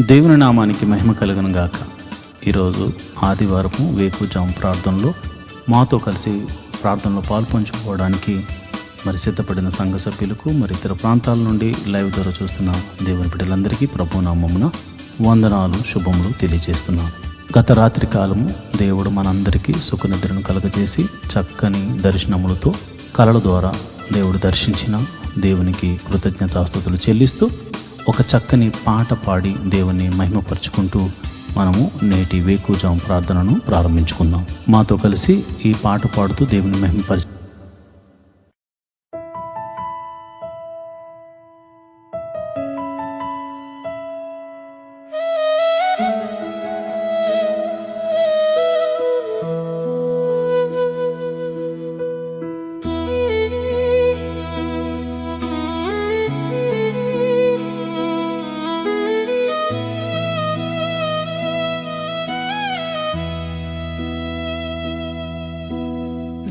దేవుని నామానికి మహిమ కలుగును గాక. ఈరోజు ఆదివారము వేకువజాము ప్రార్థనలో మాతో కలిసి ప్రార్థనలో పాల్పంచుకోవడానికి సిద్ధపడిన సంఘ సభ్యులకు ఇతర ప్రాంతాల నుండి లైవ్ ద్వారా చూస్తున్న దేవుని బిడ్డలందరికీ ప్రభు నామమున వందనాలు, శుభములు తెలియజేస్తున్నాను. గత రాత్రి కాలము దేవుడు మనందరికీ సుఖనిద్రను కలుగజేసి చక్కని దర్శనములతో కలల ద్వారా దేవుడు దర్శించిన దేవునికి కృతజ్ఞతాస్తుతులు చెల్లిస్తూ ఒక చక్కని పాట పాడి దేవుని మహిమపరుచుకుంటూ మనము నేటి వేకువజాము ప్రార్థనను ప్రారంభించుకుందాం. మాతో కలిసి ఈ పాట పాడుతూ దేవుని మహిమపరచు.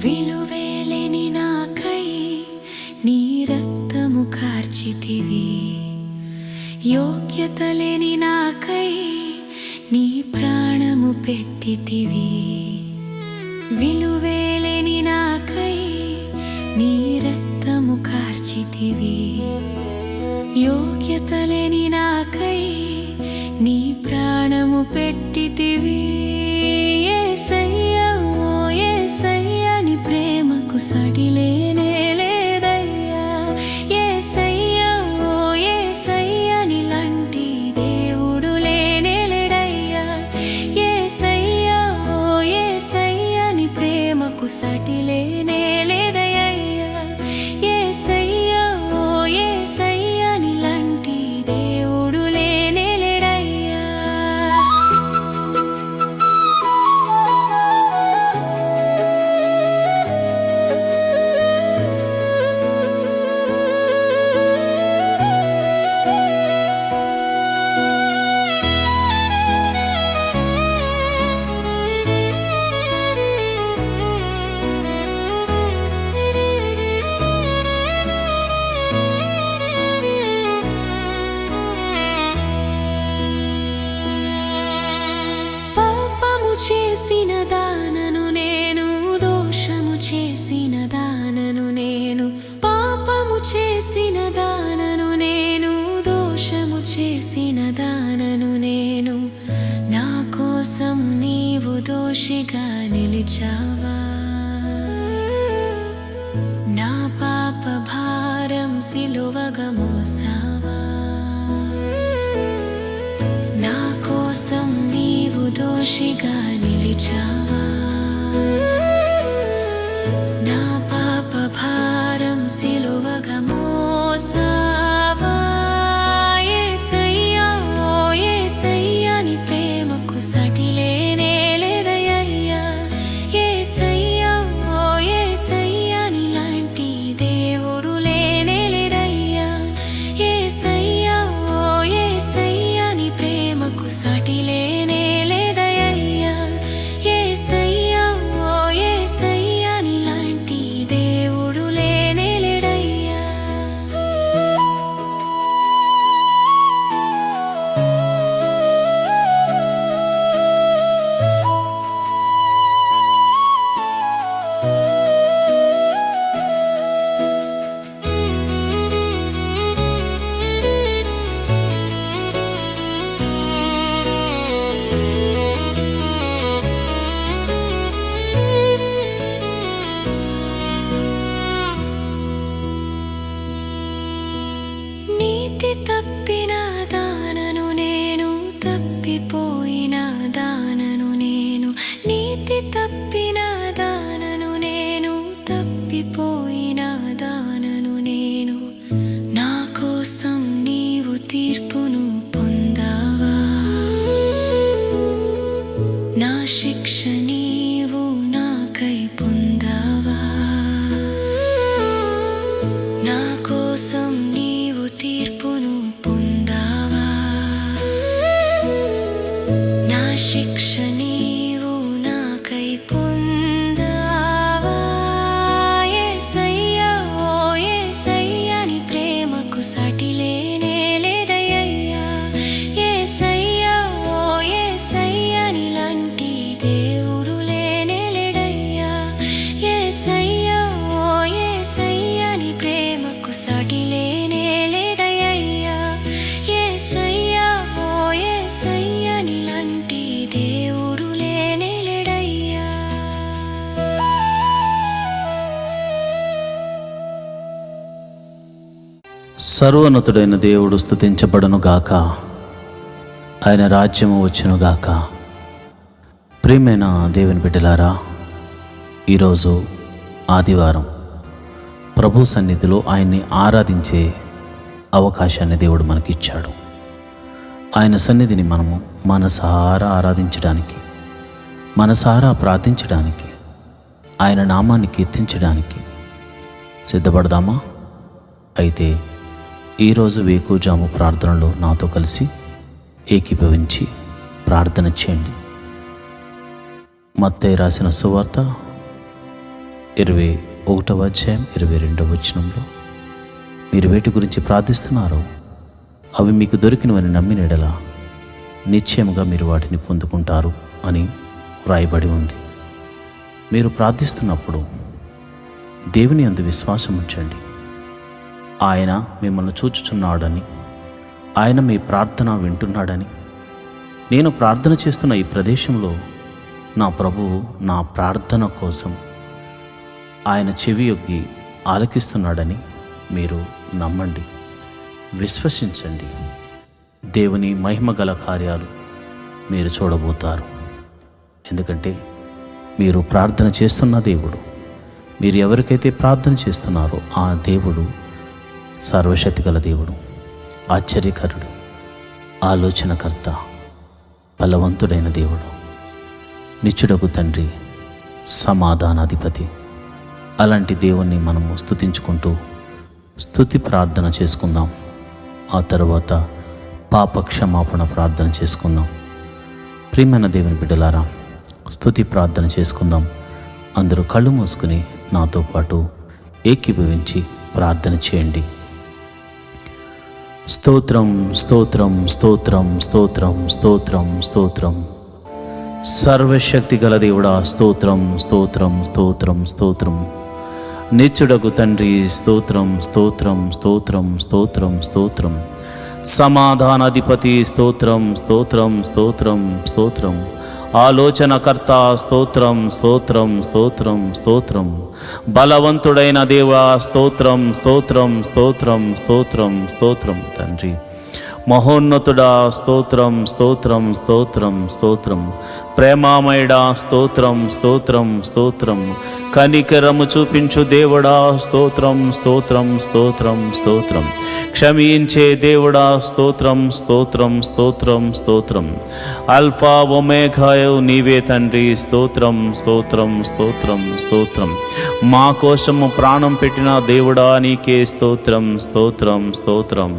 విలువేలేని నాకై నీ రక్తము కార్చితివి, యోగ్యత లేని నాకై నీ ప్రాణము పెట్టితివి. విలువేలేని నాకై నీ రక్తము కార్చితివి, యోగ్యత లేని నాకై నీ ప్రాణము పెట్టితివి. ప్రేమకు సడిలేనే లేదయ్యా, యేసయ్యా ఓ యేసయ్యా నీలాంటి దేవుడు లేనే లేడయ్యా. యేసయ్యా ఓ యేసయ్యా నీ ప్రేమకు సడిలేనే లేదయ్యా. యేసయ్యా ఓ యేసయ్యా నీలాంటి దేవుడు లేనే లేడయ్యా. చేసిన దానను నేను, దోషము చేసిన దానను నేను, పాపము చేసిన దానను నేను, దోషము చేసిన దానను నేను. నా కోసం నీవు దోషిగా నిలిచావా, నా పాప భారం సిలువగా మోసావా. నా కోసం నీవు దోషిగా నిలిచావా, నా పాప భారం సిలువగా మోసావా. యేసయ్యా ఓ యేసయ్యా నీ ప్రేమకు సడిలేనే లేదయ్యా. యేసయ్యా ఓ యేసయ్యా నీలాంటి దేవుడు లేనే లేడయ్యా. యేసయ్యా ఓ యేసయ్యా నీ ప్రేమకు సడిలేనే లేదయ్యా. యేసయ్యా ఓ యేసయ్యా నీలాంటి దేవుడు లేనే లేడయ్యా. నీతి తప్పిన దానను నేను, తప్పిపోయిన దానను నేను. నీతి తప్పిన దానను నేను, తప్పిపోయిన దానను నేను. నా కోసం నీవు తీర్పును పొందావా, నా శిక్ష నీవు నాకై పొందావా. నా కోసం నీవు తీర్పును పొందావా, నా శిక్ష నీవు నాకై పొందావా. యేసయ్యా ఓ యేసయ్యా నీ ప్రేమకు సడిలేనే లేదయ్యా. యేసయ్యా సర్వోన్నతుడైన దేవుడు స్తుతించబడునుగాక. ఆయన రాజ్యము వచ్చునుగాక. ప్రియమైన దేవుని బిడ్డలారా, ఈరోజు ఆదివారం ప్రభు సన్నిధిలో ఆయన్ని ఆరాధించే అవకాశాన్ని దేవుడు మనకిచ్చాడు. ఆయన సన్నిధిని మనము మనసారా ఆరాధించడానికి, మనసారా ప్రార్థించడానికి, ఆయన నామాన్ని కీర్తించడానికి సిద్ధపడదామా? అయితే ఈరోజు వేకువజాము ప్రార్థనలో నాతో కలిసి ఏకీభవించి ప్రార్థన చేయండి. మత్తయి రాసిన సువార్త 21వ అధ్యాయం 22వ వచనంలో, మీరు వేటి గురించి ప్రార్థిస్తున్నారో అవి మీకు దొరికినవని నమ్మిన యెడల నిశ్చయముగా మీరు వాటిని పొందుకుంటారు అని వ్రాయబడి ఉంది. మీరు ప్రార్థిస్తున్నప్పుడు దేవుని యందు విశ్వాసం ఉంచండి. ఆయన మిమ్మల్ని చూచుచున్నాడని, ఆయన మీ ప్రార్థన వింటున్నాడని, నేను ప్రార్థన చేస్తున్న ఈ ప్రదేశంలో నా ప్రభువు నా ప్రార్థన కోసం ఆయన చెవి యొగ్గి ఆలకిస్తున్నాడని మీరు నమ్మండి, విశ్వసించండి. దేవుని మహిమగల కార్యాలు మీరు చూడబోతారు. ఎందుకంటే మీరు ప్రార్థన చేస్తున్న దేవుడు, మీరు ఎవరికైతే ప్రార్థన చేస్తున్నారో ఆ దేవుడు సర్వశక్తి గల దేవుడు, ఆశ్చర్యకరుడు, ఆలోచనకర్త, బలవంతుడైన దేవుడు, నిత్యుడగు తండ్రి, సమాధానాధిపతి. అలాంటి దేవుణ్ణి మనము స్తుతించుకుంటూ స్తుతి ప్రార్థన చేసుకుందాం. ఆ తర్వాత పాప క్షమాపణ ప్రార్థన చేసుకుందాం. ప్రియమైన దేవుని బిడ్డలారా, స్తుతి ప్రార్థన చేసుకుందాం. అందరూ కళ్ళు మూసుకుని నాతో పాటు ఏకీభవించి ప్రార్థన చేయండి. స్తోత్రం, స్తోత్రం, స్తోత్రం, స్తోత్రం, స్తోత్రం, స్తోత్రం. సర్వశక్తి గల దేవుడా, స్తోత్రం, స్తోత్రం, స్తోత్రం, స్తోత్రం. నిత్యుడగు తండ్రి, స్తోత్రం, స్తోత్రం, స్తోత్రం, స్తోత్రం, స్తోత్రం. సమాధానాధిపతి, స్తోత్రం, స్తోత్రం, స్తోత్రం, స్తోత్రం. ఆలోచనకర్త, స్తోత్రం, స్తోత్రం, స్తోత్రం, స్తోత్రం. బలవంతుడైన దేవా, స్తోత్రం, స్తోత్రం, స్తోత్రం, స్తోత్రం, స్తోత్రం. తండ్రి మహోన్నతుడా, స్తోత్రం, స్తోత్రం, స్తోత్రం, స్తోత్రం. ప్రేమామయుడా, స్తోత్రం, స్తోత్రం, స్తోత్రం. కనికరము చూపించు దేవుడా, స్తోత్రం, స్తోత్రం, స్తోత్రం, స్తోత్రం. క్షమించే దేవుడా, స్తోత్రం, స్తోత్రం, స్తోత్రం, స్తోత్రం. అల్ఫా ఒమేగాయు నీవే తండ్రి, స్తోత్రం, స్తోత్రం, స్తోత్రం, స్తోత్రం. మా కోసము ప్రాణం పెట్టిన దేవుడా, నీకే స్తోత్రం, స్తోత్రం, స్తోత్రం.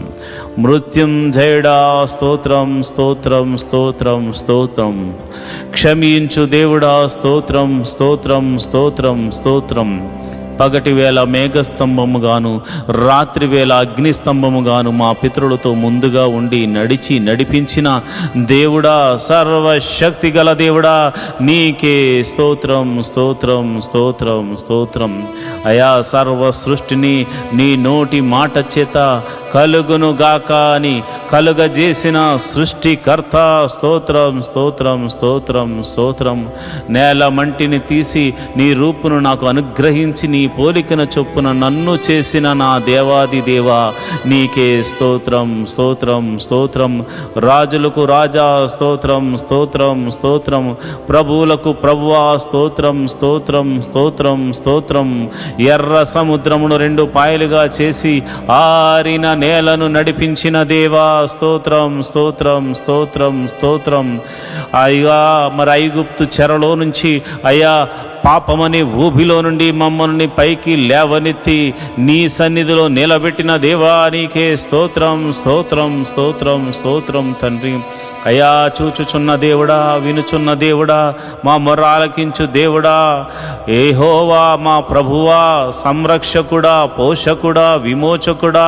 మృత్యుంజయుడా, స్తోత్రం, స్తోత్రం, స్తోత్రం, స్తోత్రం. క్షమించు దేవుడా, స్తోత్రం, స్తోత్రం, స్తోత్రం, స్తోత్రం. పగటి వేళ మేఘస్తంభముగాను, రాత్రి వేళ అగ్నిస్తంభముగాను మా పితరులతో ముందుగా ఉండి నడిపించిన దేవుడా, సర్వశక్తి గల దేవుడా, నీకే స్తోత్రం, స్తోత్రం, స్తోత్రం, స్తోత్రం. అయా, సర్వ సృష్టిని నీ నోటి మాట చేత కలుగునుగాక అని కలుగజేసిన సృష్టికర్త, స్తోత్రం, స్తోత్రం, స్తోత్రం, స్తోత్రం. నేల మంటిని తీసి నీ రూపును నాకు అనుగ్రహించి నీ పోలికన చొప్పున నన్ను చేసిన నా దేవాది దేవా, నీకే స్తోత్రం, స్తోత్రం, స్తోత్రం. రాజులకు రాజా, స్తోత్రం, స్తోత్రం, స్తోత్రం. ప్రభువులకు ప్రభువా, స్తోత్రం, స్తోత్రం, స్తోత్రం, స్తోత్రం. ఎర్ర సముద్రమును 2 పాయలుగా చేసి ఆరిన నేలను నడిపించిన దేవా, స్తోత్రం, స్తోత్రం, స్తోత్రం, స్తోత్రం. అయ్యా, మరి ఐగుప్తు చెరలో నుంచి అయ్యా పాపమని ఊబిలో నుండి మమ్మల్ని పైకి లేవనెత్తి నీ సన్నిధిలో నిలబెట్టిన దేవా, నీకే స్తోత్రం, స్తోత్రం, స్తోత్రం, స్తోత్రం. తండ్రి అయా, చూచుచున్న దేవుడా, వినుచున్న దేవుడా, మా మొర్ర ఆలకించు దేవుడా, యెహోవా మా ప్రభువా, సంరక్షకుడా, పోషకుడా, విమోచకుడా,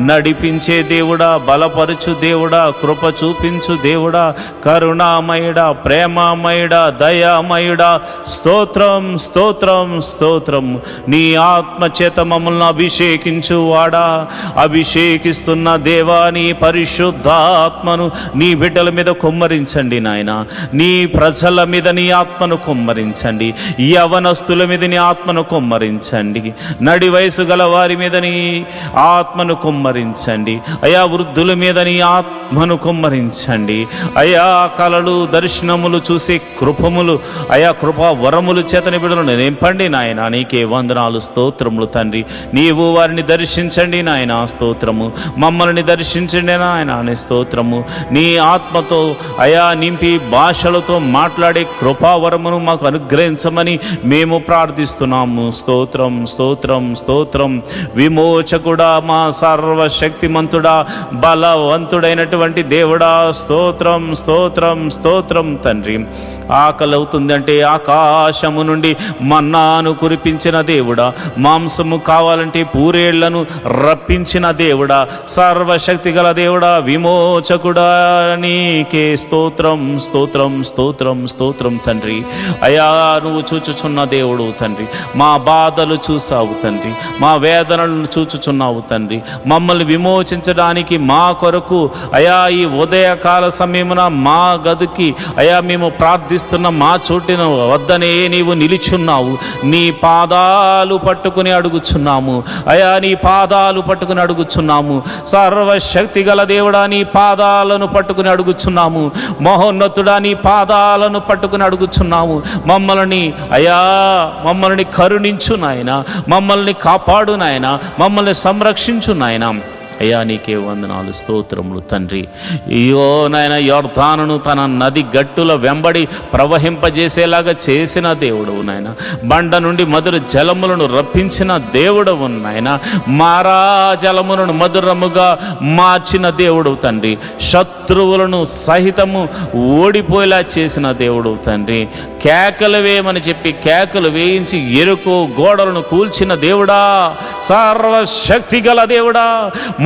నడిపించే దేవుడా, బలపరచు దేవుడా, కృప చూపించు దేవుడా, కరుణామయుడా, ప్రేమామయుడా, దయామయుడా, స్తోత్రం, స్తోత్రం, స్తోత్రం. నీ ఆత్మచేత మమ్మల్ని అభిషేకించు వాడా, అభిషేకిస్తున్న దేవా, నీ పరిశుద్ధాత్మను నీ బిడ్డల మీద కుమ్మరించండి నాయన. నీ ప్రజల మీద నీ ఆత్మను కుమ్మరించండి. యవనస్తుల మీద నీ ఆత్మను కుమ్మరించండి. నడి వయసు గల వారి మీద నీ ఆత్మను కుమ్మరించండి అయా. వృద్ధుల మీద నీ ఆత్మను కుమ్మరించండి అయా. కలలు దర్శనములు చూసే కృపములు అయా, కృపా వరములు చేతని బిడ్డలను నింపండి నాయన. నీకే వందనాలు, స్తోత్రములు తండ్రి. నీవు వారిని దర్శించండి నాయన, స్తోత్రము. మమ్మల్ని దర్శించండి నాయన అని స్తోత్రము. నీ ఆత్మతో అయా నింపి భాషలతో మాట్లాడే కృపావరమును మాకు అనుగ్రహించమని మేము ప్రార్థిస్తున్నాము. స్తోత్రం, స్తోత్రం, స్తోత్రం. విమోచకుడా, మా సర్వశక్తిమంతుడా, బలవంతుడైనటువంటి దేవుడా, స్తోత్రం, స్తోత్రం, స్తోత్రం తండ్రి. ఆకలి అవుతుందంటే ఆకాశము నుండి మన్నాను కురిపించిన దేవుడా, మాంసము కావాలంటే పూరేళ్లను రప్పించిన దేవుడా, సర్వశక్తి గల దేవుడా, విమోచకుడా, నీకే స్తోత్రం, స్తోత్రం, స్తోత్రం, స్తోత్రం తండ్రి. అయా, నువ్వు చూచుచున్న దేవుడు తండ్రి. మా బాధలు చూసావు తండ్రి, మా వేదనలను చూచుచున్నావు తండ్రి. మమ్మల్ని విమోచించడానికి మా కొరకు అయా ఈ ఉదయకాల సమయమున మా గదికి అయా మేము ప్రార్థిస్తున్న మా చోటిన వద్దనే నీవు నిలిచున్నావు. నీ పాదాలు పట్టుకుని అడుగుచున్నాము అయా, నీ పాదాలు పట్టుకుని అడుగుచున్నాము. సర్వశక్తి గల దేవుడా, నీ పాదాలను పట్టుకుని అడుగుచున్నాము. మహోన్నతుడా, నీ పాదాలను పట్టుకుని అడుగుచున్నాము. మమ్మల్ని అయా, మమ్మల్ని కరుణించు నాయన, మమ్మల్ని కాపాడు నాయన, మమ్మల్ని సంరక్షించు నాయన. అయ్యా, నీకే వందనాలు, స్తోత్రములు తండ్రి. అయ్యో నాయన, యొర్దానును తన నది గట్టుల వెంబడి ప్రవహింపజేసేలాగా చేసిన దేవుడవు నాయన. బండ నుండి మధుర జలములను రప్పించిన దేవుడవు నాయన. మారా జలములను మధురముగా మార్చిన దేవుడవు తండ్రి. శత్రువులను సహితము ఓడిపోయేలా చేసిన దేవుడవు తండ్రి. కేకలు వేయమని చెప్పి కేకలు వేయించి ఎరుకో గోడలను కూల్చిన దేవుడా, సర్వశక్తి గల దేవుడా,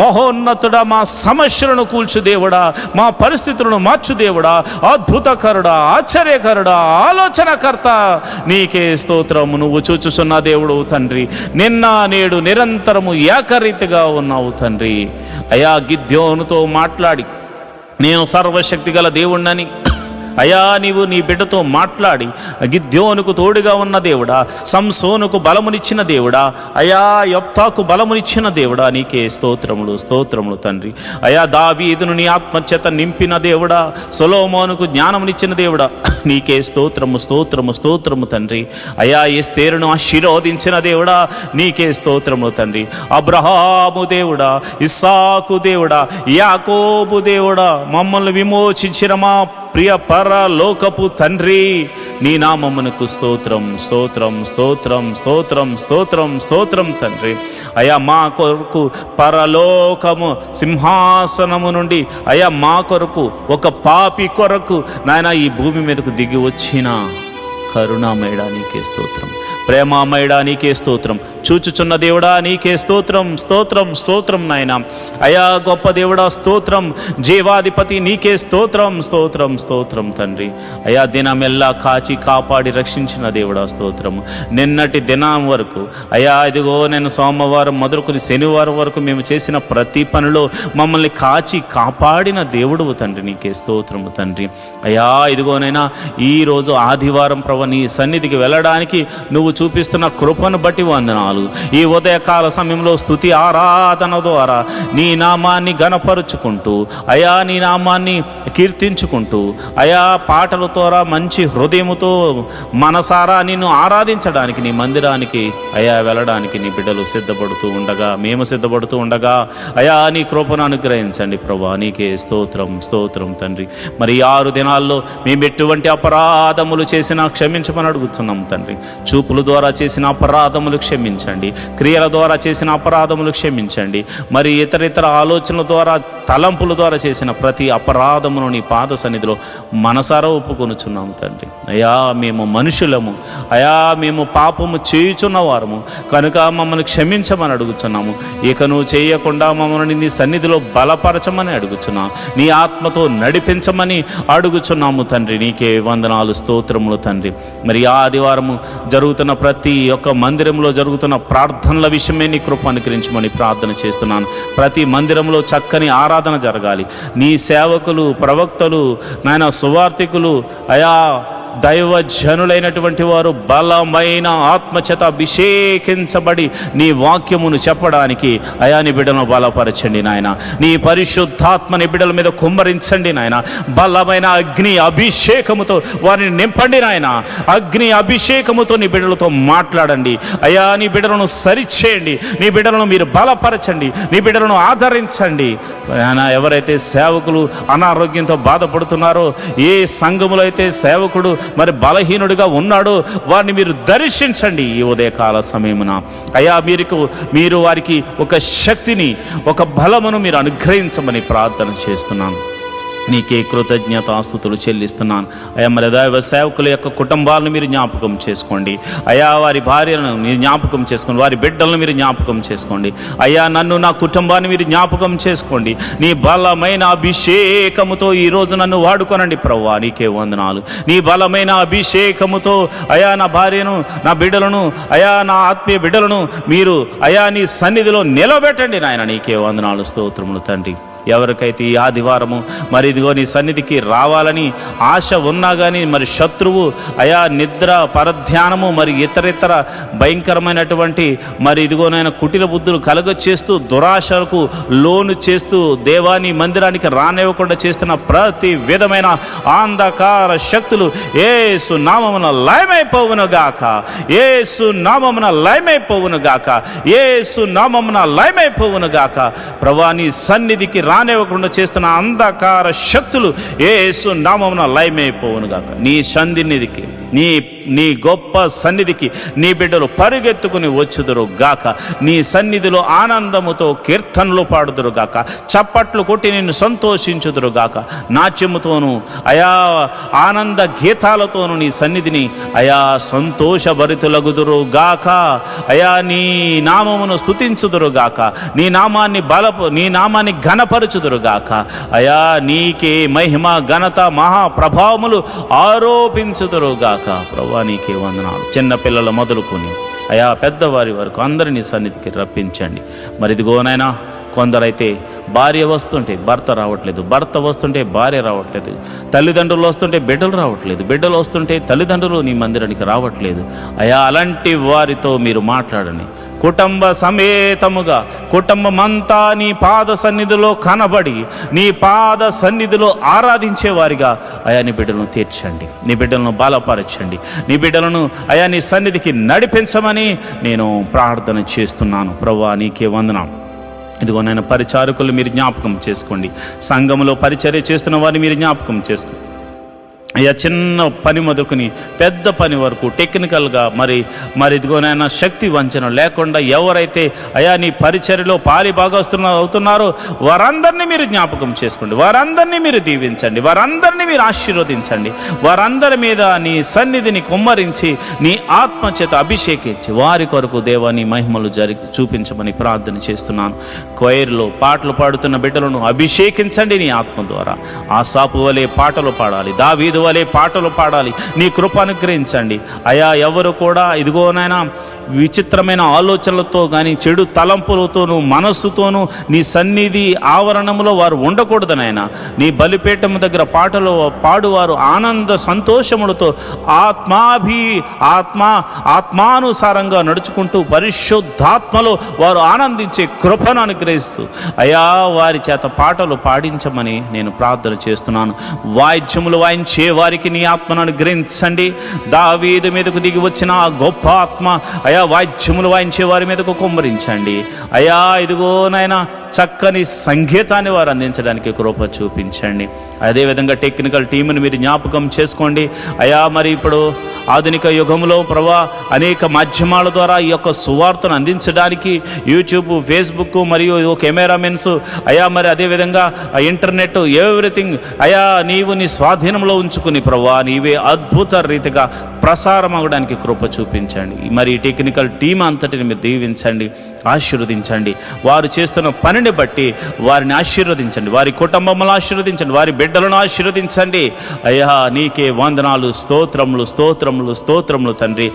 మహోన్నతుడా, మా సమస్యలను కూల్చు దేవుడా, మా పరిస్థితులను మార్చు దేవుడా, అద్భుతకరుడా, ఆశ్చర్యకరుడా, ఆలోచనకర్త, నీకే స్తోత్రము. నువ్వు చూచుచున్న దేవుడు తండ్రి. నిన్న నేడు నిరంతరము ఏకరీతిగా ఉన్నావు తండ్రి. అయా, గిద్యోనుతో మాట్లాడి నేను సర్వశక్తి గల దేవుణ్ణని అయా నీవు నీ బిడ్డతో మాట్లాడి గిద్యోనుకు తోడుగా ఉన్న దేవుడా, సంసోనుకు బలమునిచ్చిన దేవుడా, అయా యొప్తాకు బలమునిచ్చిన దేవుడా, నీకే స్తోత్రములు, స్తోత్రములు తండ్రి. అయా, దావీదును నీ ఆత్మచేత నింపిన దేవుడా, సొలొమోనుకు జ్ఞానమునిచ్చిన దేవుడా, నీకే స్తోత్రము, స్తోత్రము, స్తోత్రము తండ్రి. అయా, ఎస్తేరును ఆశీర్వదించిన దేవుడా, నీకే స్తోత్రములు తండ్రి. అబ్రహాము దేవుడా, ఇస్సాకు దేవుడా, యాకోబు దేవుడా, మమ్మల్ని విమోచించిన మా ప్రియ పరలోకపు తండ్రి, నీ నామమునకు స్తోత్రం, స్తోత్రం, స్తోత్రం, స్తోత్రం, స్తోత్రం, స్తోత్రం తండ్రి. అయా, మా కొరకు పరలోకము సింహాసనము నుండి అయా మా కొరకు ఒక పాపి కొరకు నాయన ఈ భూమి మీదకు దిగి వచ్చిన కరుణామయుడా, నీకే స్తోత్రం. ప్రేమామయుడా, నీకే స్తోత్రం. చూచుచున్న దేవుడా, నీకే స్తోత్రం, స్తోత్రం, స్తోత్రం నాయన. అయా గొప్ప దేవుడా, స్తోత్రం. జీవాధిపతి, నీకే స్తోత్రం, స్తోత్రం, స్తోత్రం తండ్రి. అయా, దినమెల్లా కాచి కాపాడి రక్షించిన దేవుడా, స్తోత్రము. నిన్నటి దినం వరకు అయా ఇదిగో నేను సోమవారం మొదలుకొని శనివారం వరకు మేము చేసిన ప్రతి పనిలో మమ్మల్ని కాచి కాపాడిన దేవుడు తండ్రి, నీకే స్తోత్రము తండ్రి. అయా ఇదిగోనైనా ఈరోజు ఆదివారం ప్రభు నీ సన్నిధికి వెళ్ళడానికి నువ్వు చూపిస్తున్న కృపను బట్టి వందనాలు. ఈ ఉదయకాల సమయంలో స్తుతి ఆరాధన ద్వారా నీ నామాన్ని గణపరుచుకుంటూ అయా నీ నామాన్ని కీర్తించుకుంటూ అయా పాటల ద్వారా మంచి హృదయముతో మనసారా నిన్ను ఆరాధించడానికి నీ మందిరానికి అయా వెళ్ళడానికి నీ బిడ్డలు సిద్ధపడుతూ ఉండగా, మేము సిద్ధపడుతూ ఉండగా అయా నీ కృపను అనుగ్రహించండి ప్రభా, నీకే స్తోత్రం, స్తోత్రం తండ్రి. మరి 6 దినాల్లో మేము ఎటువంటి అపరాధములు చేసినా క్షమించమని అడుగుతున్నాం తండ్రి. చూపుల ద్వారా చేసిన అపరాధములు క్షమించండి, క్రియల ద్వారా చేసిన అపరాధములు క్షమించండి, మరి ఇతర ఆలోచనల ద్వారా తలంపుల ద్వారా చేసిన ప్రతి అపరాధమును నీ పాద సన్నిధిలో మనసారా ఒప్పుకొనుచున్నాము తండ్రి. అయా మేము మనుషులము, అయా మేము పాపము చేయుచున్న వారము కనుక మమ్మల్ని క్షమించమని అడుగుచున్నాము. ఇక నువ్వు చేయకుండా మమ్మల్ని నీ సన్నిధిలో బలపరచమని అడుగుచున్నాము, నీ ఆత్మతో నడిపించమని అడుగుచున్నాము తండ్రి. నీకే వందనాలు, స్తోత్రములు తండ్రి. మరి ఆదివారము జరుగుతున్న ప్రతి ఒక్క మందిరంలో జరుగుతున్న జరుగుతున్న ప్రార్థనల విషయమే నీ కృప అనుగ్రహించమని ప్రార్థన చేస్తున్నాను. ప్రతి మందిరంలో చక్కని ఆరాధన జరగాలి. నీ సేవకులు, ప్రవక్తలు, నాయన సువార్థికులు, అయా దైవజనులైనటువంటి వారు బలమైన ఆత్మచేత అభిషేకించబడి నీ వాక్యమును చెప్పడానికి అయా నీ బిడ్డలను బలపరచండి నాయన. నీ పరిశుద్ధాత్మని బిడ్డల మీద కుమ్మరించండి నాయన. బలమైన అగ్ని అభిషేకముతో వారిని నింపండి నాయన. అగ్ని అభిషేకముతో నీ బిడ్డలతో మాట్లాడండి అయా. నీ బిడ్డలను సరిచేయండి. నీ బిడ్డలను మీరు బలపరచండి. నీ బిడ్డలను ఆదరించండి నాయన. ఎవరైతే సేవకులు అనారోగ్యంతో బాధపడుతున్నారో, ఏ సంఘములో అయితే సేవకుడు మరి బలహీనుడిగా ఉన్నాడో వారిని మీరు దర్శించండి ఈ ఉదయకాల సమయమున అయ్యా. మీరు వారికి ఒక శక్తిని, ఒక బలమును మీరు అనుగ్రహించమని ప్రార్థన చేస్తున్నాను. నీకే కృతజ్ఞతాస్తుతులు చెల్లిస్తున్నాను అయ్యా. మరి దైవ సేవకుల యొక్క కుటుంబాలను మీరు జ్ఞాపకం చేసుకోండి అయ్యా. వారి భార్యలను మీరు జ్ఞాపకం చేసుకోండి. వారి బిడ్డలను మీరు జ్ఞాపకం చేసుకోండి అయ్యా. నన్ను, నా కుటుంబాన్ని మీరు జ్ఞాపకం చేసుకోండి. నీ బలమైన అభిషేకముతో ఈరోజు నన్ను వాడుకోనండి ప్రభువా. నీకే వందనాలు. నీ బలమైన అభిషేకముతో అయా నా భార్యను, నా బిడ్డలను అయా, నా ఆత్మీయ బిడ్డలను మీరు అయా నీ సన్నిధిలో నిలబెట్టండి నాయన. నీకే వందనాలు, స్తోత్రములు తండ్రి. ఎవరికైతే ఈ ఆదివారము మరి ఇదిగో నీ సన్నిధికి రావాలని ఆశ ఉన్నా కానీ మరి శత్రువు అయా నిద్ర, పరధ్యానము, మరి ఇతరితర భయంకరమైనటువంటి మరి ఇదిగోనైనా కుటిల బుద్ధులు కలగచేస్తూ, దురాశలకు లోను చేస్తూ, దేవాని మందిరానికి రానివ్వకుండా చేస్తున్న ప్రతి విధమైన అంధకార శక్తులు యేసు నామమున లయమైపోవును గాక. యేసు నామమున లయమైపోవును గాక. యేసు నామమున లయమైపోవును గాక. ప్రభువా నీ సన్నిధికి రానివ్వకుండా చేస్తున్న అంధకార శక్తులు యేసు నామమున లయమైపోవును గాక. నీ సన్నిధికి, నీ గొప్ప సన్నిధికి నీ బిడ్డలు పరిగెత్తుకుని వచ్చుదురు గాక. నీ సన్నిధిలో ఆనందముతో కీర్తనలు పాడుదురు గాక. చప్పట్లు కొట్టి నిన్ను సంతోషించుదురు గాక. నాట్యముతోనూ అయా ఆనంద గీతాలతోనూ నీ సన్నిధిని అయా సంతోషభరితులగుదురు గాక. అయా నీ నామమును స్తుతించుదురు గాక. నీ నామాన్ని ఘనపరచుదురు గాక. అయా నీకే మహిమ, ఘనత, మహాప్రభావములు ఆరోపించుదురు గాక. ప్రభువా నీకే వందనాలు. చిన్న పిల్లల మొదలుకొని అయా పెద్దవారి వరకు అందరినీ సన్నిధికి రప్పించండి. మరి ఇదిగోనైనా కొందరైతే భార్య వస్తుంటే భర్త రావట్లేదు, భర్త వస్తుంటే భార్య రావట్లేదు, తల్లిదండ్రులు వస్తుంటే బిడ్డలు రావట్లేదు, బిడ్డలు వస్తుంటే తల్లిదండ్రులు నీ మందిరానికి రావట్లేదు అయా. అలాంటి వారితో మీరు మాట్లాడండి. కుటుంబ సమేతముగా కుటుంబమంతా నీ పాద సన్నిధిలో కనబడి, నీ పాద సన్నిధిలో ఆరాధించేవారిగా అయా నీ బిడ్డలను తీర్చండి. నీ బిడ్డలను బలపరచండి. నీ బిడ్డలను అయా నీ సన్నిధికి నడిపించమని నేను ప్రార్థన చేస్తున్నాను. ప్రభువా నీకే వందనం. ఇదిగో నేను పరిచారకులు మీరు జ్ఞాపకం చేసుకోండి. సంఘములో పరిచర్య చేస్తున్న వారిని మీరు జ్ఞాపకం చేసుకోండి అయ్యా. చిన్న పని మొదలుకొని పెద్ద పని వరకు టెక్నికల్గా మరి ఇదిగోనైనా శక్తి వంచన లేకుండా ఎవరైతే అయా నీ పరిచర్యలో పాలి అవుతున్నారో వారందరినీ మీరు జ్ఞాపకం చేసుకోండి. వారందరినీ మీరు దీవించండి. వారందరినీ మీరు ఆశీర్వదించండి. వారందరి మీద నీ సన్నిధిని కుమ్మరించి నీ ఆత్మచేత అభిషేకించి వారి కొరకు దేవా నీ మహిమలు చూపించమని ప్రార్థన చేస్తున్నాను. కొయిర్లో పాటలు పాడుతున్న బిడ్డలను అభిషేకించండి నీ ఆత్మ ద్వారా. ఆసాపు వలె పాటలు పాడాలి, దావీదు వలె పాటలు పాడాలి. నీ కృప అనుగ్రహించండి అయా. ఎవరు కూడా ఇదిగోనైనా విచిత్రమైన ఆలోచనలతో కానీ చెడు తలంపులతోనూ మనస్సుతోనూ నీ సన్నిధి ఆవరణంలో వారు ఉండకూడదనైనా. నీ బలిపీఠం దగ్గర పాటలు పాడువారు ఆనంద సంతోషములతో ఆత్మానుసారంగా నడుచుకుంటూ పరిశుద్ధాత్మలో వారు ఆనందించే కృపను అనుగ్రహిస్తూ అయా వారి చేత పాటలు పాడించమని నేను ప్రార్థన చేస్తున్నాను. వాయిద్యములు వాయించే వారికి నీ ఆత్మను అనుగ్రహించండి. దావీదు మీదకు దిగి వచ్చిన ఆ గొప్ప ఆత్మ అయా వాయిద్యములు వాయించే వారి మీదకు కుమ్మరించండి అయా. ఇదిగోనైనా చక్కని సంగీతాన్ని వారు అందించడానికి కృప చూపించండి. అదేవిధంగా టెక్నికల్ టీంని మీరు జ్ఞాపకం చేసుకోండి అయా. మరి ఇప్పుడు ఆధునిక యుగంలో ప్రభా అనేక మాధ్యమాల ద్వారా ఈ యొక్క సువార్తను అందించడానికి యూట్యూబ్, ఫేస్బుక్ మరియు కెమెరామెన్స్ అయా, మరి అదేవిధంగా ఇంటర్నెట్, ఎవ్రీథింగ్ అయా నీవు నీ స్వాధీనంలో ఉంచుకుని ప్రభా నీవే అద్భుత రీతిగా ప్రసారం అవ్వడానికి కృప చూపించండి. మరి ఈ టెక్నికల్ టీం అంతటిని మీరు దీవించండి, ఆశీర్వదించండి. వారు చేస్తున్న పనిని బట్టి వారిని ఆశీర్వదించండి. వారి కుటుంబములను ఆశీర్వదించండి. వారి బిడ్డలను ఆశీర్వదించండి అయ్యా. నీకే వందనాలు, స్తోత్రములు, స్తోత్రములు, స్తోత్రములు తండ్రి.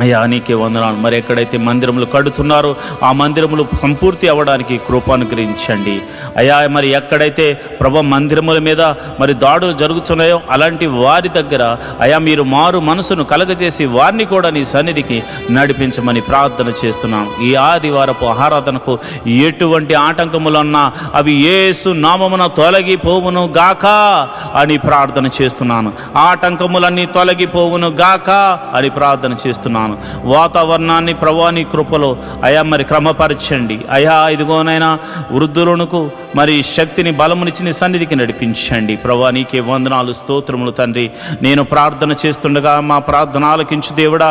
అయ్యా నీకే వందనాలు. మరి ఎక్కడైతే మందిరములు కడుతున్నారో ఆ మందిరములు సంపూర్తి అవ్వడానికి కృప అనుగ్రహించండి అయ్యా. మరి ఎక్కడైతే ప్రభు మందిరముల మీద మరి దాడులు జరుగుతున్నాయో అలాంటి వారి దగ్గర అయ్యా మీరు మారు మనసును కలగజేసి వారిని కూడా నీ సన్నిధికి నడిపించమని ప్రార్థన చేస్తున్నాం. ఈ ఆదివారపు ఆరాధనకు ఎటువంటి ఆటంకములున్నా అవి యేసు నామమున తొలగిపోవును గాక అని ప్రార్థన చేస్తున్నాను. ఆటంకములన్నీ తొలగిపోవును గాక అని ప్రార్థన చేస్తున్నాను. వాతావరణాన్ని ప్రభువా నీ కృపలో అయా మరి క్రమపరచండి అయా. ఇదిగోనైనా వృద్ధులకు మరి శక్తిని బలమునిచ్చి నీ సన్నిధికి నడిపించండి ప్రభువా. నీకే వందనాలు స్తోత్రములు తండ్రి. నేను ప్రార్థన చేస్తుండగా మా ప్రార్థన ఆలకించు దేవుడా,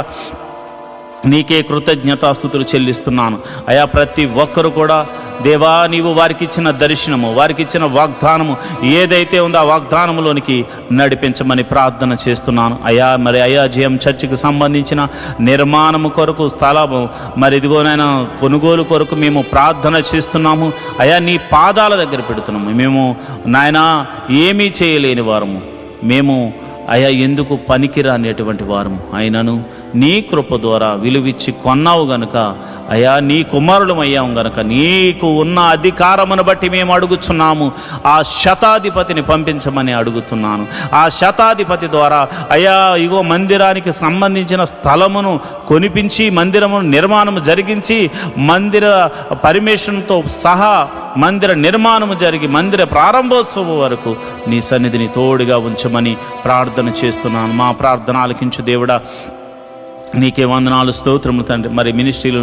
నీకే కృతజ్ఞతాస్తుతులు చెల్లిస్తున్నాను అయా. ప్రతి ఒక్కరు కూడా దేవా నీవు వారికి ఇచ్చిన దర్శనము, వారికి ఇచ్చిన వాగ్దానము ఏదైతే ఉందో ఆ వాగ్దానములోనికి నడిపించమని ప్రార్థన చేస్తున్నాను అయా. మరి అయా జిఎం చర్చికి సంబంధించిన నిర్మాణము కొరకు స్థలము మరి ఇదిగోనైనా కొనుగోలు కొరకు మేము ప్రార్థన చేస్తున్నాము అయా. నీ పాదాల దగ్గర పెడుతున్నాము. మేము నాయనా ఏమీ చేయలేని వారము, మేము అయా ఎందుకు పనికిరానేటువంటి వారము, అయినను నీ కృప ద్వారా విలువిచ్చి కొన్నావు గనుక అయా నీ కుమారులం అయ్యాము గనుక నీకు ఉన్న అధికారమును బట్టి మేము అడుగుచున్నాము. ఆ శతాధిపతిని పంపించమని అడుగుతున్నాను. ఆ శతాధిపతి ద్వారా అయా ఇగో మందిరానికి సంబంధించిన స్థలమును కొనిపించి మందిరమును నిర్మాణము జరిగించి మందిర పర్మిషన్తో సహా మందిర నిర్మాణము జరిగి మందిర ప్రారంభోత్సవం వరకు నీ సన్నిధిని తోడుగా ఉంచమని ప్రార్థన చేస్తున్నాను. మా ప్రార్థన ఆలకించు దేవుడా, నీకే వందనాలు స్తోత్రములు తండ్రి. మరి మినిస్ట్రీలు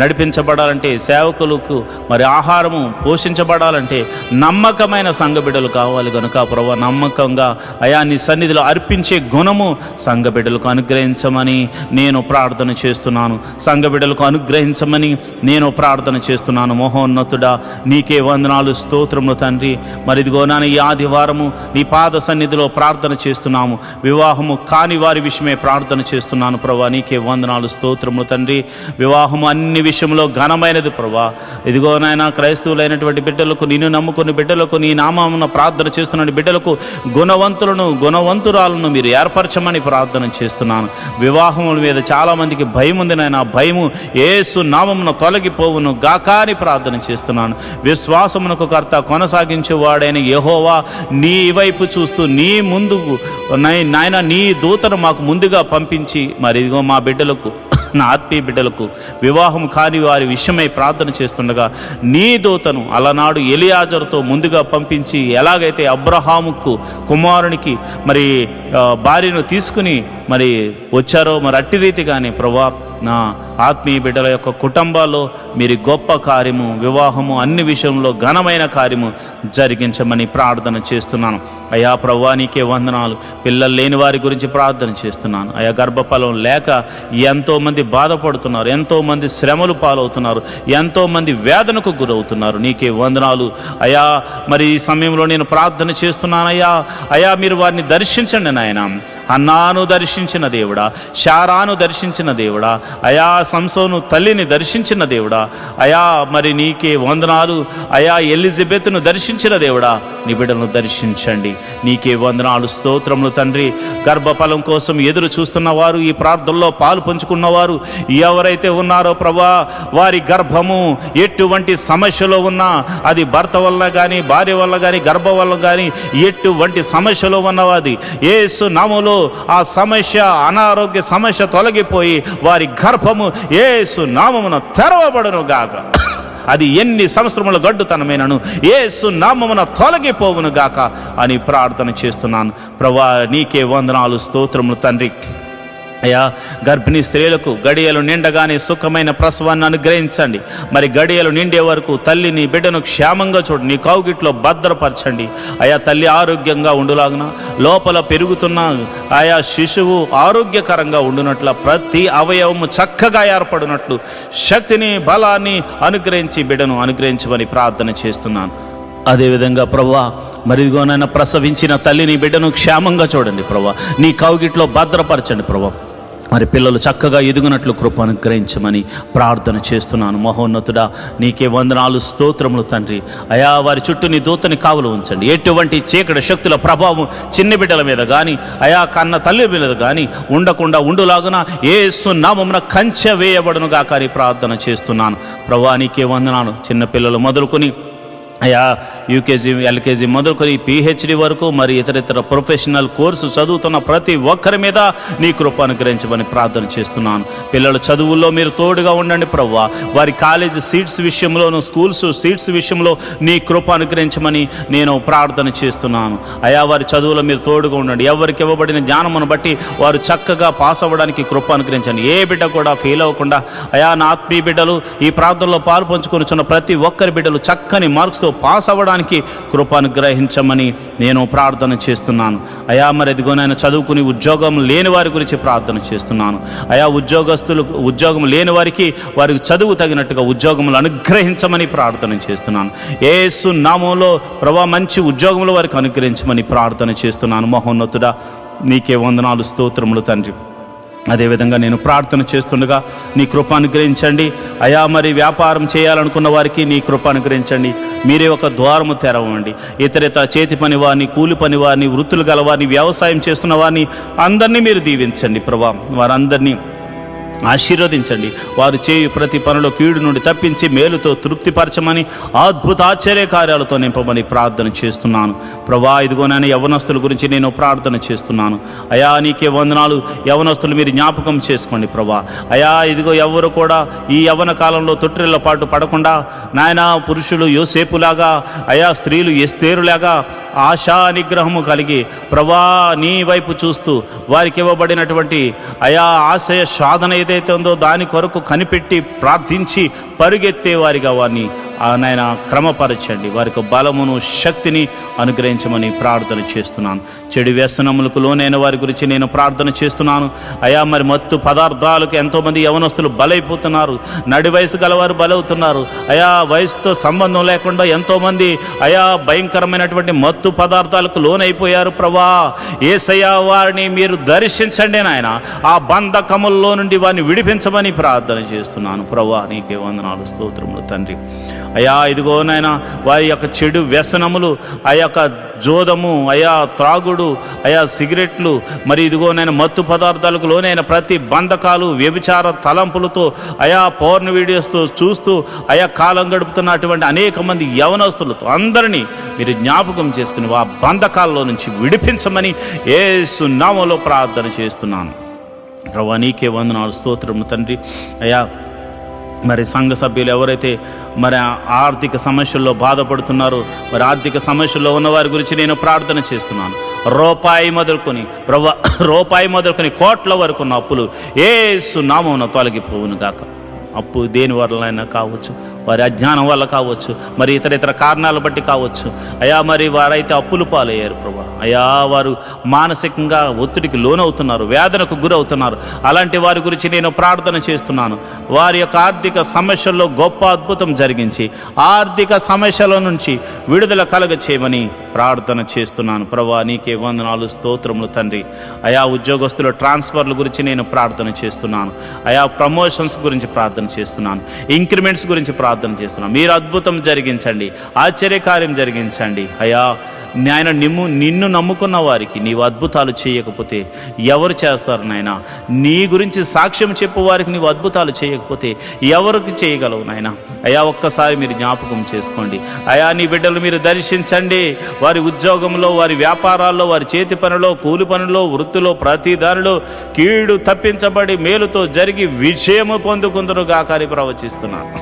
నడిపించబడాలంటే, సేవకులకు మరి ఆహారము పోషించబడాలంటే నమ్మకమైన సంఘ బిడ్డలు కావాలి కనుక ప్రభువా నమ్మకంగా అయా నీ సన్నిధిలో అర్పించే గుణము సంఘ బిడ్డలకు అనుగ్రహించమని నేను ప్రార్థన చేస్తున్నాను. సంఘ బిడ్డలకు అనుగ్రహించమని నేను ప్రార్థన చేస్తున్నాను. మహోన్నతుడా నీకే వందనాలు స్తోత్రములు తండ్రి. మరి ఇదిగో నాన్న ఈ ఆదివారము నీ పాద సన్నిధిలో ప్రార్థన చేస్తున్నాము. వివాహము కాని వారి విషయమే ప్రార్థన చేస్తున్నాను ప్రభా. నీకే వందనాలు స్తోత్రములు తండ్రి. వివాహము అన్ని విషయంలో ఘనమైనది ప్రభా. ఇదిగో నాయన క్రైస్తవులైనటువంటి బిడ్డలకు, నిన్ను నమ్ముకుని బిడ్డలకు, నీ నామమున ప్రార్థన చేస్తున్న బిడ్డలకు గుణవంతురాలను మీరు ఏర్పరచమని ప్రార్థన చేస్తున్నాను. వివాహముల మీద చాలామందికి భయం ఉంది నాయన. భయము యేసు నామమున తొలగిపోవును గాక అని ప్రార్థన చేస్తున్నాను. విశ్వాసమునకు కర్త కొనసాగించేవాడైన యెహోవా నీ వైపు చూస్తూ నీ ముందుకు నాయన నీ దూతను మాకు ముందుగా పంపించి మరి ఇదిగో మా బిడ్డలకు, నా ఆత్మీయ బిడ్డలకు వివాహం కాని వారి విషయమై ప్రార్థన చేస్తుండగా నీ దూతను అలనాడు ఎలియాజరుతో ముందుగా పంపించి ఎలాగైతే అబ్రహాముకు కుమారునికి మరి భార్యను తీసుకుని మరి వచ్చారో మరి అట్టి రీతిగానే ప్రభా నా ఆత్మీయ బిడ్డల యొక్క కుటుంబాల్లో మీరు గొప్ప కార్యము, వివాహము అన్ని విషయంలో ఘనమైన కార్యము జరిగించమని ప్రార్థన చేస్తున్నాను అయా. ప్రభువా నీకే వందనాలు. పిల్లలు లేని వారి గురించి ప్రార్థన చేస్తున్నాను అయా. గర్భఫలం లేక ఎంతోమంది బాధపడుతున్నారు, ఎంతోమంది శ్రమలు పాలవుతున్నారు, ఎంతోమంది వేదనకు గురవుతున్నారు. నీకే వందనాలు అయా. మరి ఈ సమయంలో నేను ప్రార్థన చేస్తున్నాను అయ్యా. అయా మీరు వారిని దర్శించండి నాయన. హన్నాను దర్శించిన దేవుడా, శారాను దర్శించిన దేవుడా అయా, సంసోను తల్లిని దర్శించిన దేవుడా అయా. మరి నీకే వందనాలు అయా. ఎలిజబెత్ను దర్శించిన దేవుడా నీ బిడ్డలను దర్శించండి. నీకే వందనాలు స్తోత్రములు తండ్రి. గర్భఫలం కోసం ఎదురు చూస్తున్న వారు, ఈ ప్రార్థనలో పాలు పంచుకున్నవారు ఎవరైతే ఉన్నారో ప్రభా, వారి గర్భము ఎటువంటి సమస్యలో ఉన్నా, అది భర్త వల్ల కానీ, భార్య వల్ల కానీ, గర్భం వల్ల కానీ ఎటువంటి సమస్యలో ఉన్నవాది యేసు నామములో ఆ సమస్య, అనారోగ్య సమస్య తొలగిపోయి వారి గర్భము యేసు నామమున తెరవబడును గాక. అది ఎన్ని సంవత్సరముల గడ్డుతనమైనను యేసు నామమున తొలగిపోవును గాక అని ప్రార్థన చేస్తున్నాను ప్రభువా. నీకే వందనాలు స్తోత్రములు తండ్రి అయ్యా. గర్భిణీ స్త్రీలకు గడియలు నిండగానే సుఖమైన ప్రసవాన్ని అనుగ్రహించండి. మరి గడియలు నిండే వరకు తల్లిని బిడ్డను క్షేమంగా చూడు, నీ కౌగిట్లో భద్రపరచండి అయా. తల్లి ఆరోగ్యంగా ఉండులాగున, లోపల పెరుగుతున్న ఆయా శిశువు ఆరోగ్యకరంగా ఉండునట్ల, ప్రతి అవయవము చక్కగా ఏర్పడినట్లు శక్తిని, బలాన్ని అనుగ్రహించి బిడ్డను అనుగ్రహించమని ప్రార్థన చేస్తున్నాను. అదేవిధంగా ప్రభువా మరి ఇదిగోనైనా ప్రసవించిన తల్లిని బిడ్డను క్షేమంగా చూడండి ప్రభువా. నీ కౌగిట్లో భద్రపరచండి ప్రభువా. మరి పిల్లలు చక్కగా ఎదుగునట్లు కృప అనుగ్రహించమని ప్రార్థన చేస్తున్నాను. మహోన్నతుడా, నీకే వందనాలు, స్తోత్రములు తండ్రి. అయా, వారి చుట్టూ నీ దూతని కావలు ఉంచండి. ఎటువంటి చీకటి శక్తుల ప్రభావం చిన్న బిడ్డల మీద కానీ, అయా కన్న తల్లి మీద కానీ ఉండకుండా ఉండులాగున యేసు నామమున కంచె వేయబడును గాక అని ప్రార్థన చేస్తున్నాను. ప్రభువా, నీకే వందనాలు. చిన్నపిల్లలు మొదలుకొని అయా యూకేజీ, ఎల్కేజీ మొదలుకొని పిహెచ్డి వరకు, మరి ఇతర ప్రొఫెషనల్ కోర్సు చదువుతున్న ప్రతి ఒక్కరి మీద నీ కృప అనుగ్రహించమని ప్రార్థన చేస్తున్నాను. పిల్లల చదువుల్లో మీరు తోడుగా ఉండండి ప్రభువా. వారి కాలేజీ సీట్స్ విషయంలోను, స్కూల్స్ సీట్స్ విషయంలో నీ కృప అనుగ్రహించమని నేను ప్రార్థన చేస్తున్నాను. అయా, వారి చదువులో మీరు తోడుగా ఉండండి. ఎవరికి ఇవ్వబడిన జ్ఞానమును బట్టి వారు చక్కగా పాస్ అవ్వడానికి కృప అనుగ్రహించండి. ఏ బిడ్డ కూడా ఫెయిల్ అవ్వకుండా, అయా నా ఆత్మీయ బిడ్డలు, ఈ ప్రార్థనలో పాలు పంచుకొనిచున్న ప్రతి ఒక్కరి బిడ్డలు చక్కని మార్క్స్ పాస్ అవ్వడానికి కృపానుగ్రహించమని నేను ప్రార్థన చేస్తున్నాను. అయా, మరి ఎదిగోనైనా చదువుకుని ఉద్యోగం లేని వారి గురించి ప్రార్థన చేస్తున్నాను. అయా, ఉద్యోగం లేని వారికి చదువు తగినట్టుగా ఉద్యోగములు అనుగ్రహించమని ప్రార్థన చేస్తున్నాను. యేసు నామములో ప్రభువా, మంచి ఉద్యోగములు వారికి అనుగ్రహించమని ప్రార్థన చేస్తున్నాను. మహోన్నతుడా, నీకే వందనాలు, స్తోత్రములు తండ్రి. అదేవిధంగా నేను ప్రార్థన చేస్తుండగా నీ కృప అనుగ్రహించండి. అయా, మరి వ్యాపారం చేయాలనుకున్న వారికి నీ కృప అనుగ్రహించండి. మీరే ఒక ద్వారము తెరవండి. ఇతర చేతి పని వారిని, కూలి పని వారిని, వృత్తులు గల వారిని, వ్యవసాయం చేస్తున్న వారిని అందరినీ మీరు దీవించండి ప్రభా. వారందరినీ ఆశీర్వదించండి. వారు చేయు ప్రతి పనిలో కీడు నుండి తప్పించి మేలుతో తృప్తిపరచమని, అద్భుత ఆశ్చర్య కార్యాలతో నింపమని ప్రార్థన చేస్తున్నాను ప్రభా. ఇదిగోనైనా యవనస్తుల గురించి నేను ప్రార్థన చేస్తున్నాను. అయా, నీకే వందనాలు. యవనస్తులు మీరు జ్ఞాపకం చేసుకోండి ప్రభా. అయా, ఇదిగో ఎవరు కూడా ఈ యవన కాలంలో తొట్టిళ్ళ పాటు పడకుండా, నాయన పురుషులు యోసేపులాగా, అయా స్త్రీలు ఎస్తేరులాగా ఆశా నిగ్రహము కలిగి ప్రభా నీ వైపు చూస్తూ వారికి ఇవ్వబడినటువంటి అయా ఆశయ సాధన ఏదైతే ఉందో దాని కొరకు కనిపెట్టి ప్రార్థించి పరుగెత్తే వారిగా వారిని నాయన క్రమపరచండి. వారికి బలమును, శక్తిని అనుగ్రహించమని ప్రార్థన చేస్తున్నాను. చెడు వ్యసనములకు లోనైన వారి గురించి నేను ప్రార్థన చేస్తున్నాను. అయా, మరి మత్తు పదార్థాలకు ఎంతోమంది యవనస్తులు బలైపోతున్నారు. నడి వయసు గలవారు బలవుతున్నారు. అయా, వయసుతో సంబంధం లేకుండా ఎంతోమంది అయా భయంకరమైనటువంటి మత్తు పదార్థాలకు లోనైపోయారు ప్రభా. యేసయ్యా, వారిని మీరు దర్శించండి నాయన. ఆ బంధకముల్లో నుండి వారిని విడిపించమని ప్రార్థన చేస్తున్నాను ప్రభా. నీకే వందనాలు, స్తోత్రములు తండ్రి. అయా, ఇదిగో నాయన, వారి యొక్క చెడు వ్యసనములు, ఆ యొక్క జోదము, అయా త్రాగుడు, అయా సిగరెట్లు, మరి ఇదిగో నేను మత్తు పదార్థాలకు లోనైన ప్రతి బంధకాలు, వ్యభిచార తలంపులతో, అయా పౌర్ణ వీడియోస్తో చూస్తూ అయా కాలం గడుపుతున్నటువంటి అనేక మంది యవనస్తులతో అందరినీ మీరు జ్ఞాపకం చేసుకుని ఆ బంధకాల్లో నుంచి విడిపించమని యేసు నామములో ప్రార్థన చేస్తున్నాను ప్రభువా. నీకే వందనాలు, స్తోత్రము తండ్రి. అయా, మరి సంఘ సభ్యులు ఎవరైతే మరి ఆర్థిక సమస్యల్లో బాధపడుతున్నారో, మరి ఆర్థిక సమస్యల్లో ఉన్నవారి గురించి నేను ప్రార్థన చేస్తున్నాను. రూపాయి మొదలుకొని కోట్ల వరకు ఉన్న అప్పులు యేసు నామమున తొలగిపోవును గాక. అప్పు దేని వల్లైనా కావచ్చు, వారి అజ్ఞానం వల్ల కావచ్చు, మరి ఇతర కారణాలు బట్టి కావచ్చు. అయా, మరి వారైతే అప్పులు పాలయ్యారు ప్రభా. అయా, వారు మానసికంగా ఒత్తిడికి లోనవుతున్నారు, వేదనకు గురవుతున్నారు. అలాంటి వారి గురించి నేను ప్రార్థన చేస్తున్నాను. వారి యొక్క ఆర్థిక సమస్యల్లో గొప్ప అద్భుతం జరిగించి ఆర్థిక సమస్యల నుంచి విడుదల కలగ చేయమని ప్రార్థన చేస్తున్నాను ప్రభా. నీకే వందనాలు, స్తోత్రములు తండ్రి. అయా, ఉద్యోగస్తుల ట్రాన్స్ఫర్ల గురించి నేను ప్రార్థన చేస్తున్నాను. అయా, ప్రమోషన్స్ గురించి ప్రార్థన చేస్తున్నాను. ఇంక్రిమెంట్స్ గురించి ప్రార్థన చేస్తున్నాను. మీరు అద్భుతం జరిగించండి, ఆశ్చర్యకార్యం జరిగించండి. అయా, నాయన, నిన్ను నమ్ముకున్న వారికి నీవు అద్భుతాలు చేయకపోతే ఎవరు చేస్తారు నాయన? నీ గురించి సాక్ష్యం చెప్పు వారికి నీవు అద్భుతాలు చేయకపోతే ఎవరికి చేయగలవు నాయన? అయా, ఒక్కసారి మీరు జ్ఞాపకం చేసుకోండి. అయా, నీ బిడ్డలు మీరు దర్శించండి. వారి ఉద్యోగంలో, వారి వ్యాపారాల్లో, వారి చేతి పనిలో, కూలి పనిలో, వృత్తిలో, ప్రతి దానిలో కీడు తప్పించబడి మేలుతో జరిగి విజయము పొందుకుందరుగా కానీ ప్రవచిస్తున్నాను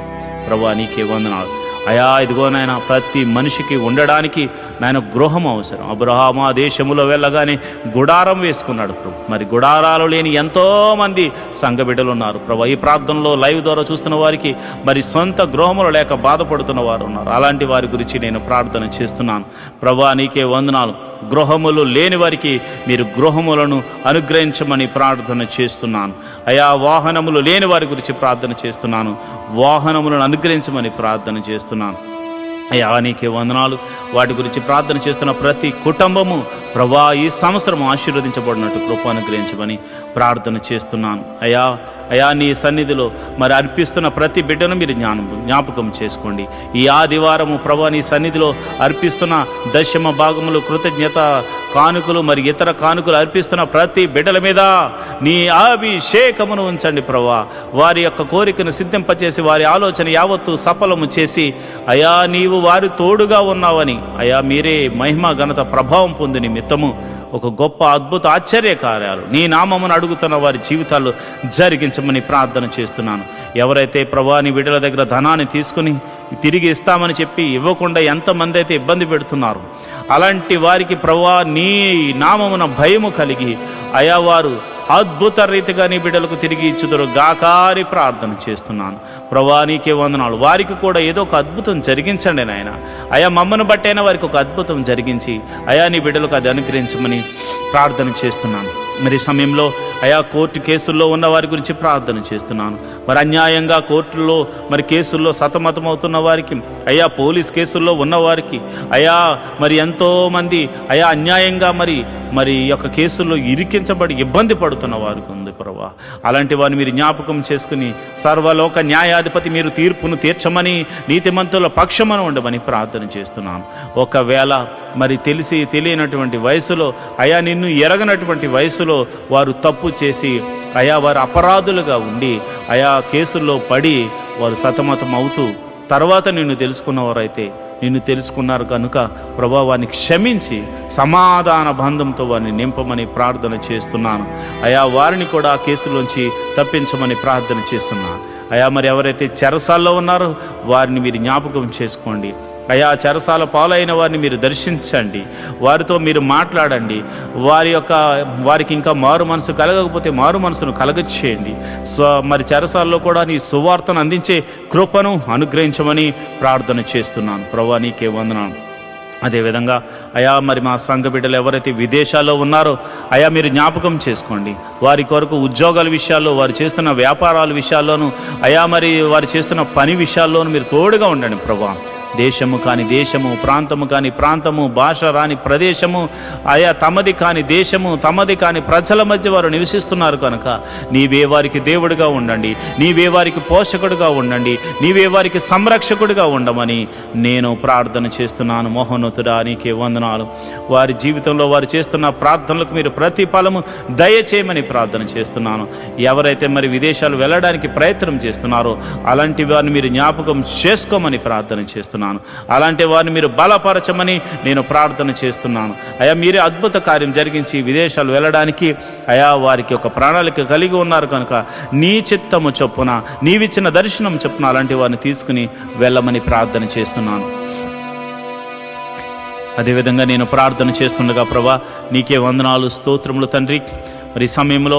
ప్రభువా. నీకే వందనాలు. అయా, ఇదిగో నాయన, ప్రతి మనిషికి ఉండడానికి నాయన గృహం అవసరం. అబ్రహాము ఆ దేశములో వెళ్ళగానే గుడారం వేసుకున్నాడు ప్రభు. మరి గుడారాలు లేని ఎంతోమంది సంఘ బిడ్డలు ఉన్నారు ప్రభు. ఈ ప్రార్థనలో లైవ్ ద్వారా చూస్తున్న వారికి మరి సొంత గృహములు లేక బాధపడుతున్న వారు ఉన్నారు. అలాంటి వారి గురించి నేను ప్రార్థన చేస్తున్నాను ప్రభు. నీకే వందనాలు. గృహములు లేని వారికి మీరు గృహములను అనుగ్రహించమని ప్రార్థన చేస్తున్నాను. అయా, వాహనములు లేని వారి గురించి ప్రార్థన చేస్తున్నాను. వాహనములను అనుగ్రహించమని ప్రార్థన చేస్తున్నాను. అయా, నీకే వందనాలు. వాటి గురించి ప్రార్థన చేస్తున్న ప్రతి కుటుంబము ప్రభా ఈ సంవత్సరం ఆశీర్వదించబడినట్టు కృప అనుగ్రహించమని ప్రార్థన చేస్తున్నాను. అయా నీ సన్నిధిలో మరి అర్పిస్తున్న ప్రతి బిడ్డను మీరు జ్ఞాపకం చేసుకోండి. ఈ ఆదివారము ప్రభా నీ సన్నిధిలో అర్పిస్తున్న దశమ భాగములు, కృతజ్ఞత కానుకలు, మరి ఇతర కానుకలు అర్పిస్తున్న ప్రతి బిడ్డల మీద నీ అభిషేకమును ఉంచండి ప్రభా. వారి యొక్క కోరికను సిద్ధింపచేసి వారి ఆలోచన యావత్తు సఫలము చేసి అయా నీవు వారి తోడుగా ఉన్నావని అయా మీరే మహిమ ఘనత ప్రభావం పొంది నిమిత్తము ఒక గొప్ప అద్భుత ఆశ్చర్య కార్యాలు నీ నామమును అడుగుతున్న వారి జీవితాల్లో జరిగించమని ప్రార్థన చేస్తున్నాను. ఎవరైతే ప్రభా నీ బిడ్డల దగ్గర ధనాన్ని తీసుకుని తిరిగి ఇస్తామని చెప్పి ఇవ్వకుండా ఎంతమంది అయితే ఇబ్బంది పెడుతున్నారు, అలాంటి వారికి ప్రభా నీ నామమున భయము కలిగి అయా వారు అద్భుత రీతిగా నీ బిడ్డలకు తిరిగి ఇచ్చుదురు గాక అని ప్రార్థన చేస్తున్నాను. ప్రభా నీకే వందనాలు. వారికి కూడా ఏదో ఒక అద్భుతం జరిగించండి నాయన. అయా మమ్మను బట్టైనా వారికి ఒక అద్భుతం జరిగించి అయా నీ బిడ్డలకు అది అనుగ్రహించమని ప్రార్థన చేస్తున్నాను. మరి సమయంలో అయా కోర్టు కేసుల్లో ఉన్న వారి గురించి ప్రార్థన చేస్తున్నాను. మరి అన్యాయంగా కోర్టుల్లో మరి కేసుల్లో సతమతమవుతున్న వారికి, అయా పోలీస్ కేసుల్లో ఉన్నవారికి, అయా మరి ఎంతోమంది అయా అన్యాయంగా మరి యొక్క కేసుల్లో ఇరికించబడి ఇబ్బంది పడుతున్న వారికి ఉంది ప్రభా. అలాంటి వారిని మీరు జ్ఞాపకం చేసుకుని సర్వలోక న్యాయాధిపతి మీరు తీర్పును తీర్చమని నీతిమంతుల పక్షమున ఉండమని ప్రార్థన చేస్తున్నాను. ఒకవేళ మరి తెలిసి తెలియనటువంటి వయసులో అయా నిన్ను ఎరగనటువంటి వయసులో వారు తప్పు చేసి అయా వారు అపరాధులుగా ఉండి అయా కేసుల్లో పడి వారు సతమతం అవుతూ తర్వాత నిన్ను తెలుసుకున్నవారైతే నిన్ను తెలుసుకున్నారు కనుక ప్రభా వారిని క్షమించి సమాధాన బంధంతో వారిని నింపమని ప్రార్థన చేస్తున్నాను. అయా వారిని కూడా ఆ కేసులోంచి తప్పించమని ప్రార్థన చేస్తున్నాను. అయా మరి ఎవరైతే చెరసాల్లో ఉన్నారో వారిని మీరు జ్ఞాపకం చేసుకోండి. అయా చెరసాల పాలైన వారిని మీరు దర్శించండి, వారితో మీరు మాట్లాడండి. వారికి ఇంకా మారు మనసు కలగకపోతే మారు మనసును కలగచేయండి. మరి చెరసాల్లో కూడా నీ సువార్తను అందించే కృపను అనుగ్రహించమని ప్రార్థన చేస్తున్నాను. ప్రభువా నీకే వందనాలు. అదేవిధంగా అయా మరి మా సంఘ బిడ్డలు ఎవరైతే విదేశాల్లో ఉన్నారో అయా మీరు జ్ఞాపకం చేసుకోండి. వారి కొరకు ఉద్యోగాల విషయాల్లో, వారు చేస్తున్న వ్యాపారాల విషయాల్లోనూ, అయా మరి వారు చేస్తున్న పని విషయాల్లోనూ మీరు తోడుగా ఉండండి ప్రభువా. దేశము కాని దేశము, ప్రాంతము కాని ప్రాంతము, భాష రాని ప్రదేశము, ఆయా తమది కాని దేశము, తమది కాని ప్రజల మధ్య వారు నివసిస్తున్నారు కనుక నీవే వారికి దేవుడిగా ఉండండి, నీవే వారికి పోషకుడిగా ఉండండి, నీవే వారికి సంరక్షకుడిగా ఉండమని నేను ప్రార్థన చేస్తున్నాను. మహోన్నతుడా నీకే వందనాలు. వారి జీవితంలో వారు చేస్తున్న ప్రార్థనలకు మీరు ప్రతిఫలము దయచేయమని ప్రార్థన చేస్తున్నాను. ఎవరైతే మరి విదేశాలు వెళ్ళడానికి ప్రయత్నం చేస్తున్నారో అలాంటి వారిని మీరు జ్ఞాపకం చేసుకోమని ప్రార్థన చేస్తున్నాను. అలాంటి వారిని మీరు బలపరచమని నేను ప్రార్థన చేస్తున్నాను. అయా మీరే అద్భుత కార్యం జరిగించి విదేశాలు వెళ్ళడానికి అయా వారికి ఒక ప్రణాళిక కలిగి ఉన్నారు కనుక నీ చిత్తము చొప్పున, నీవిచ్చిన దర్శనం చొప్పున అలాంటి వారిని తీసుకుని వెళ్ళమని ప్రార్థన చేస్తున్నాను. అదేవిధంగా నేను ప్రార్థన చేస్తుండగా ప్రభా నీకే వందనాలు, స్తోత్రములు తండ్రి. మరి సమయంలో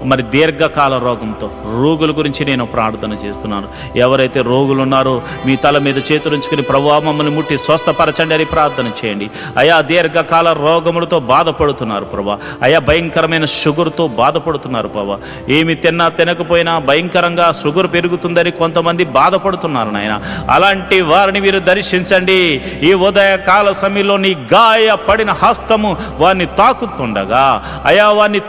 మరి దీర్ఘకాల రోగుల గురించి నేను ప్రార్థన చేస్తున్నాను. ఎవరైతే రోగులు ఉన్నారో మీ తల మీద చేతులుంచుకుని ప్రభువా మమ్మల్ని ముట్టి స్వస్థపరచండి అని ప్రార్థన చేయండి. అయా దీర్ఘకాల రోగములతో బాధపడుతున్నారు ప్రభా. అయా భయంకరమైన షుగర్తో బాధపడుతున్నారు ప్రభా. ఏమి తినకపోయినా భయంకరంగా షుగర్ పెరుగుతుందని కొంతమంది బాధపడుతున్నారు నాయన. అలాంటి వారిని మీరు దర్శించండి. ఈ ఉదయకాల సమయంలో నీ గాయపడిన హస్తము వారిని తాకుతుండగా, అయా వారిని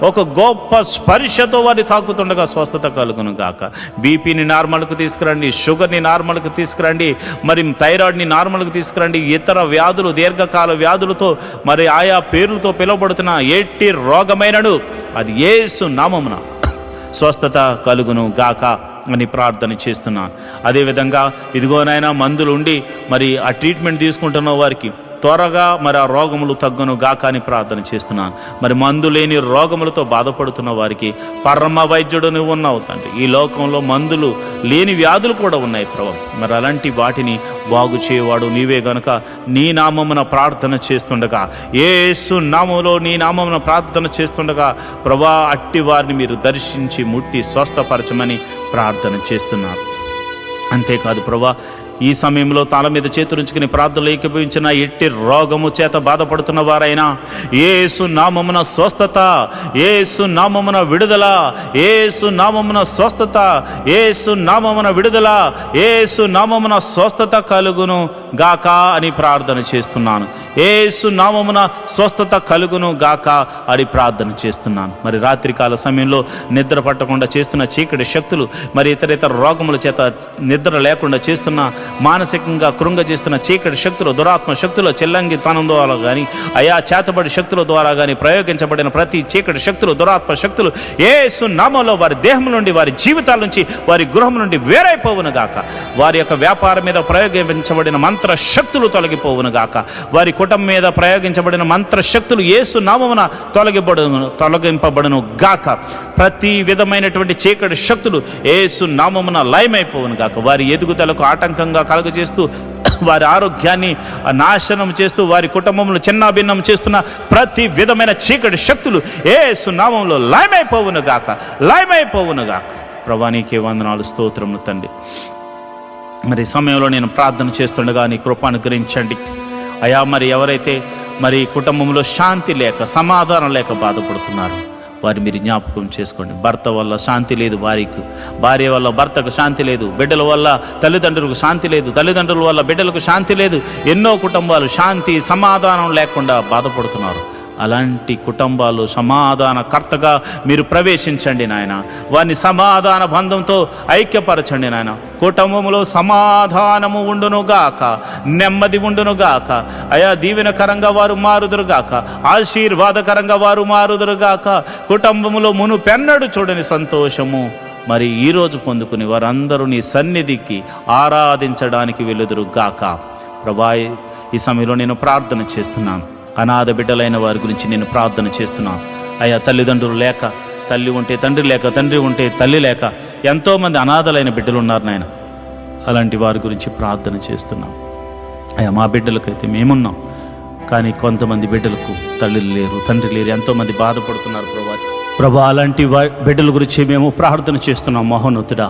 ఒక గొప్ప స్పర్శతో వారిని తాకుతుండగా స్వస్థత కలుగును గాక. బీపీని నార్మల్కు తీసుకురండి, షుగర్ని నార్మల్కు తీసుకురండి, మరి థైరాయిడ్ని నార్మల్కు తీసుకురండి. ఇతర వ్యాధులు, దీర్ఘకాల వ్యాధులతో మరి ఆయా పేర్లతో పిలువబడుతున్న ఎట్టి రోగమైనను అది యేసు నామమున స్వస్థత కలుగును గాక అని ప్రార్థన చేస్తున్నాను. అదేవిధంగా ఇదిగోనైనా మందులు ఉండి మరి ఆ ట్రీట్మెంట్ తీసుకుంటున్న వారికి త్వరగా మరి ఆ రోగములు తగ్గును గాక అని ప్రార్థన చేస్తున్నాను. మరి మందు లేని రోగములతో బాధపడుతున్న వారికి పరమ వైద్యుడు నువ్వు ఉన్నావు తండ్రి. ఈ లోకంలో మందులు లేని వ్యాధులు కూడా ఉన్నాయి ప్రభు. మరి అలాంటి వాటిని బాగు చేయవాడు నీవే గనుక నీ నామమున ప్రార్థన చేస్తుండగా, యేసు నామములో నీ నామమున ప్రార్థన చేస్తుండగా ప్రభా అట్టి వారిని మీరు దర్శించి ముట్టి స్వస్థపరచమని ప్రార్థన చేస్తున్నారు. అంతేకాదు ప్రభా ఈ సమయంలో తల మీద చేతులుంచుకుని ప్రార్థనలు ఏకీభవించిన ఎట్టి రోగము చేత బాధపడుతున్న వారైనా యేసు నామమున స్వస్థత, యేసు నామమున విడుదల, యేసు నామమున స్వస్థత, యేసు నామమున విడుదల, యేసు నామమున స్వస్థత కలుగును గాక అని ప్రార్థన చేస్తున్నాను. యేసు నామమున స్వస్థత కలుగును గాక అని ప్రార్థన చేస్తున్నాను. మరి రాత్రికాల సమయంలో నిద్ర పట్టకుండా చేస్తున్న చీకటి శక్తులు, మరి ఇతర రోగముల చేత నిద్ర లేకుండా చేస్తున్న, మానసికంగా కృంగజేస్తున్న చీకటి శక్తులు, దురాత్మ శక్తులు, చెల్లంగితనం ద్వారా కానీ అయా చేతబడి శక్తుల ద్వారా కానీ ప్రయోగించబడిన ప్రతి చీకటి శక్తులు, దురాత్మ శక్తులు యేసు నామములో వారి దేహం నుండి, వారి జీవితాల నుంచి, వారి గృహం నుండి వేరైపోవును గాక. వారి యొక్క వ్యాపారం మీద ప్రయోగించబడిన మంత్ర శక్తులు తొలగిపోవును గాక. వారి కుటుంబం మీద ప్రయోగించబడిన మంత్ర శక్తులు యేసు నామమున తొలగింపబడును గాక. ప్రతి విధమైనటువంటి చీకటి శక్తులు యేసు నామమున లయమైపోవును గాక. వారి ఎదుగుదలకు ఆటంకంగా కలుగజేస్తూ, వారి ఆరోగ్యాన్ని నాశనం చేస్తూ, వారి కుటుంబంలో చిన్నాభిన్నం చేస్తున్న ప్రతి విధమైన చీకటి శక్తులు యేసు నామములో లయమైపోవును గాక, లయమైపోవును గాక. ప్రభువా నీకే వందనాలు, స్తోత్రములు తండ్రి. మరి సమయంలో నేను ప్రార్థన చేస్తుండగా నీ కృప అనుగ్రహించండి అయా. మరి ఎవరైతే మరి కుటుంబంలో శాంతి లేక, సమాధానం లేక బాధపడుతున్నారు, వారి మీరు జ్ఞాపకం చేసుకోండి. భర్త వల్ల శాంతి లేదు భార్యకు, భార్య వల్ల భర్తకు శాంతి లేదు, బిడ్డల వల్ల తల్లిదండ్రులకు శాంతి లేదు, తల్లిదండ్రుల వల్ల బిడ్డలకు శాంతి లేదు. ఎన్నో కుటుంబాలు శాంతి సమాధానం లేకుండా బాధపడుతున్నారు. అలాంటి కుటుంబాలు సమాధానకర్తగా మీరు ప్రవేశించండి నాయన. వారిని సమాధాన బంధంతో ఐక్యపరచండి నాయన. కుటుంబంలో సమాధానము ఉండునుగాక, నెమ్మది ఉండునుగాక అయా. దీవెనకరంగా వారు మారుదురుగాక, ఆశీర్వాదకరంగా వారు మారుదురుగాక. కుటుంబంలో మునుపెన్నడు చూడని సంతోషము మరి ఈరోజు పొందుకుని వారందరూ నీ సన్నిధికి ఆరాధించడానికి వెలుదురుగాక. ప్రభా ఈ సమయంలో నేను ప్రార్థన చేస్తున్నాను. అనాథ బిడ్డలైన వారి గురించి నేను ప్రార్థన చేస్తున్నాను అయ్యా. తల్లిదండ్రులు లేక, తల్లి ఉంటే తండ్రి లేక, తండ్రి ఉంటే తల్లి లేక ఎంతోమంది అనాథలైన బిడ్డలు ఉన్నారు నాయన. అలాంటి వారి గురించి ప్రార్థన చేస్తున్నాం అయ్యా. మా బిడ్డలకైతే మేమున్నాం, కానీ కొంతమంది బిడ్డలకు తల్లిలు లేరు, తండ్రి లేరు, ఎంతోమంది బాధపడుతున్నారు ప్రభా. అలాంటి బిడ్డల గురించి మేము ప్రార్థన చేస్తున్నాం మహోన్నతుడా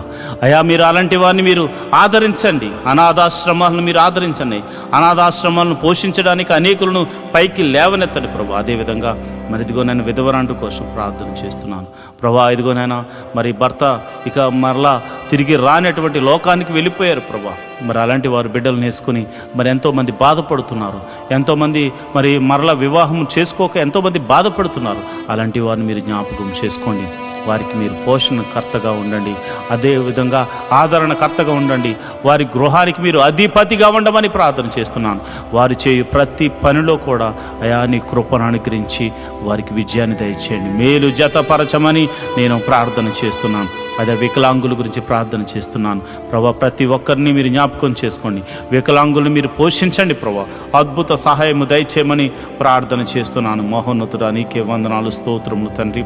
అయా. మీరు అలాంటి వారిని మీరు ఆదరించండి, అనాథాశ్రమాలను మీరు ఆదరించండి. అనాథాశ్రమాలను పోషించడానికి అనేకులను పైకి లేవనెత్తండి ప్రభా. అదేవిధంగా మరి ఇదిగో నేను విధవరాంటు కోసం ప్రార్థన చేస్తున్నాను ప్రభా. ఇదిగోనైనా మరి భర్త ఇక మరలా తిరిగి రానటువంటి లోకానికి వెళ్ళిపోయారు ప్రభా. మరి అలాంటి వారు బిడ్డలను వేసుకుని మరి ఎంతోమంది బాధపడుతున్నారు, ఎంతోమంది మరి మరలా వివాహం చేసుకోక ఎంతోమంది బాధపడుతున్నారు. అలాంటి వారిని మీరు జ్ఞాపకం చేసుకోండి. వారికి మీరు పోషణకర్తగా ఉండండి, అదేవిధంగా ఆదరణకర్తగా ఉండండి. వారి గృహానికి మీరు అధిపతిగా ఉండమని ప్రార్థన చేస్తున్నాను. వారు చేయు ప్రతి పనిలో కూడా అయా నీ కృపను అనుగ్రహించి వారికి విజయాన్ని దయచేయండి, మేలు జతపరచమని నేను ప్రార్థన చేస్తున్నాను. అదే వికలాంగుల గురించి ప్రార్థన చేస్తున్నాను ప్రభా. ప్రతి ఒక్కరిని మీరు జ్ఞాపకం చేసుకోండి, వికలాంగులను మీరు పోషించండి ప్రభా. అద్భుత సహాయము దయచేయమని ప్రార్థన చేస్తున్నాను. మహోన్నతుడా నీకే వందనాలు, స్తోత్రములు తండ్రి.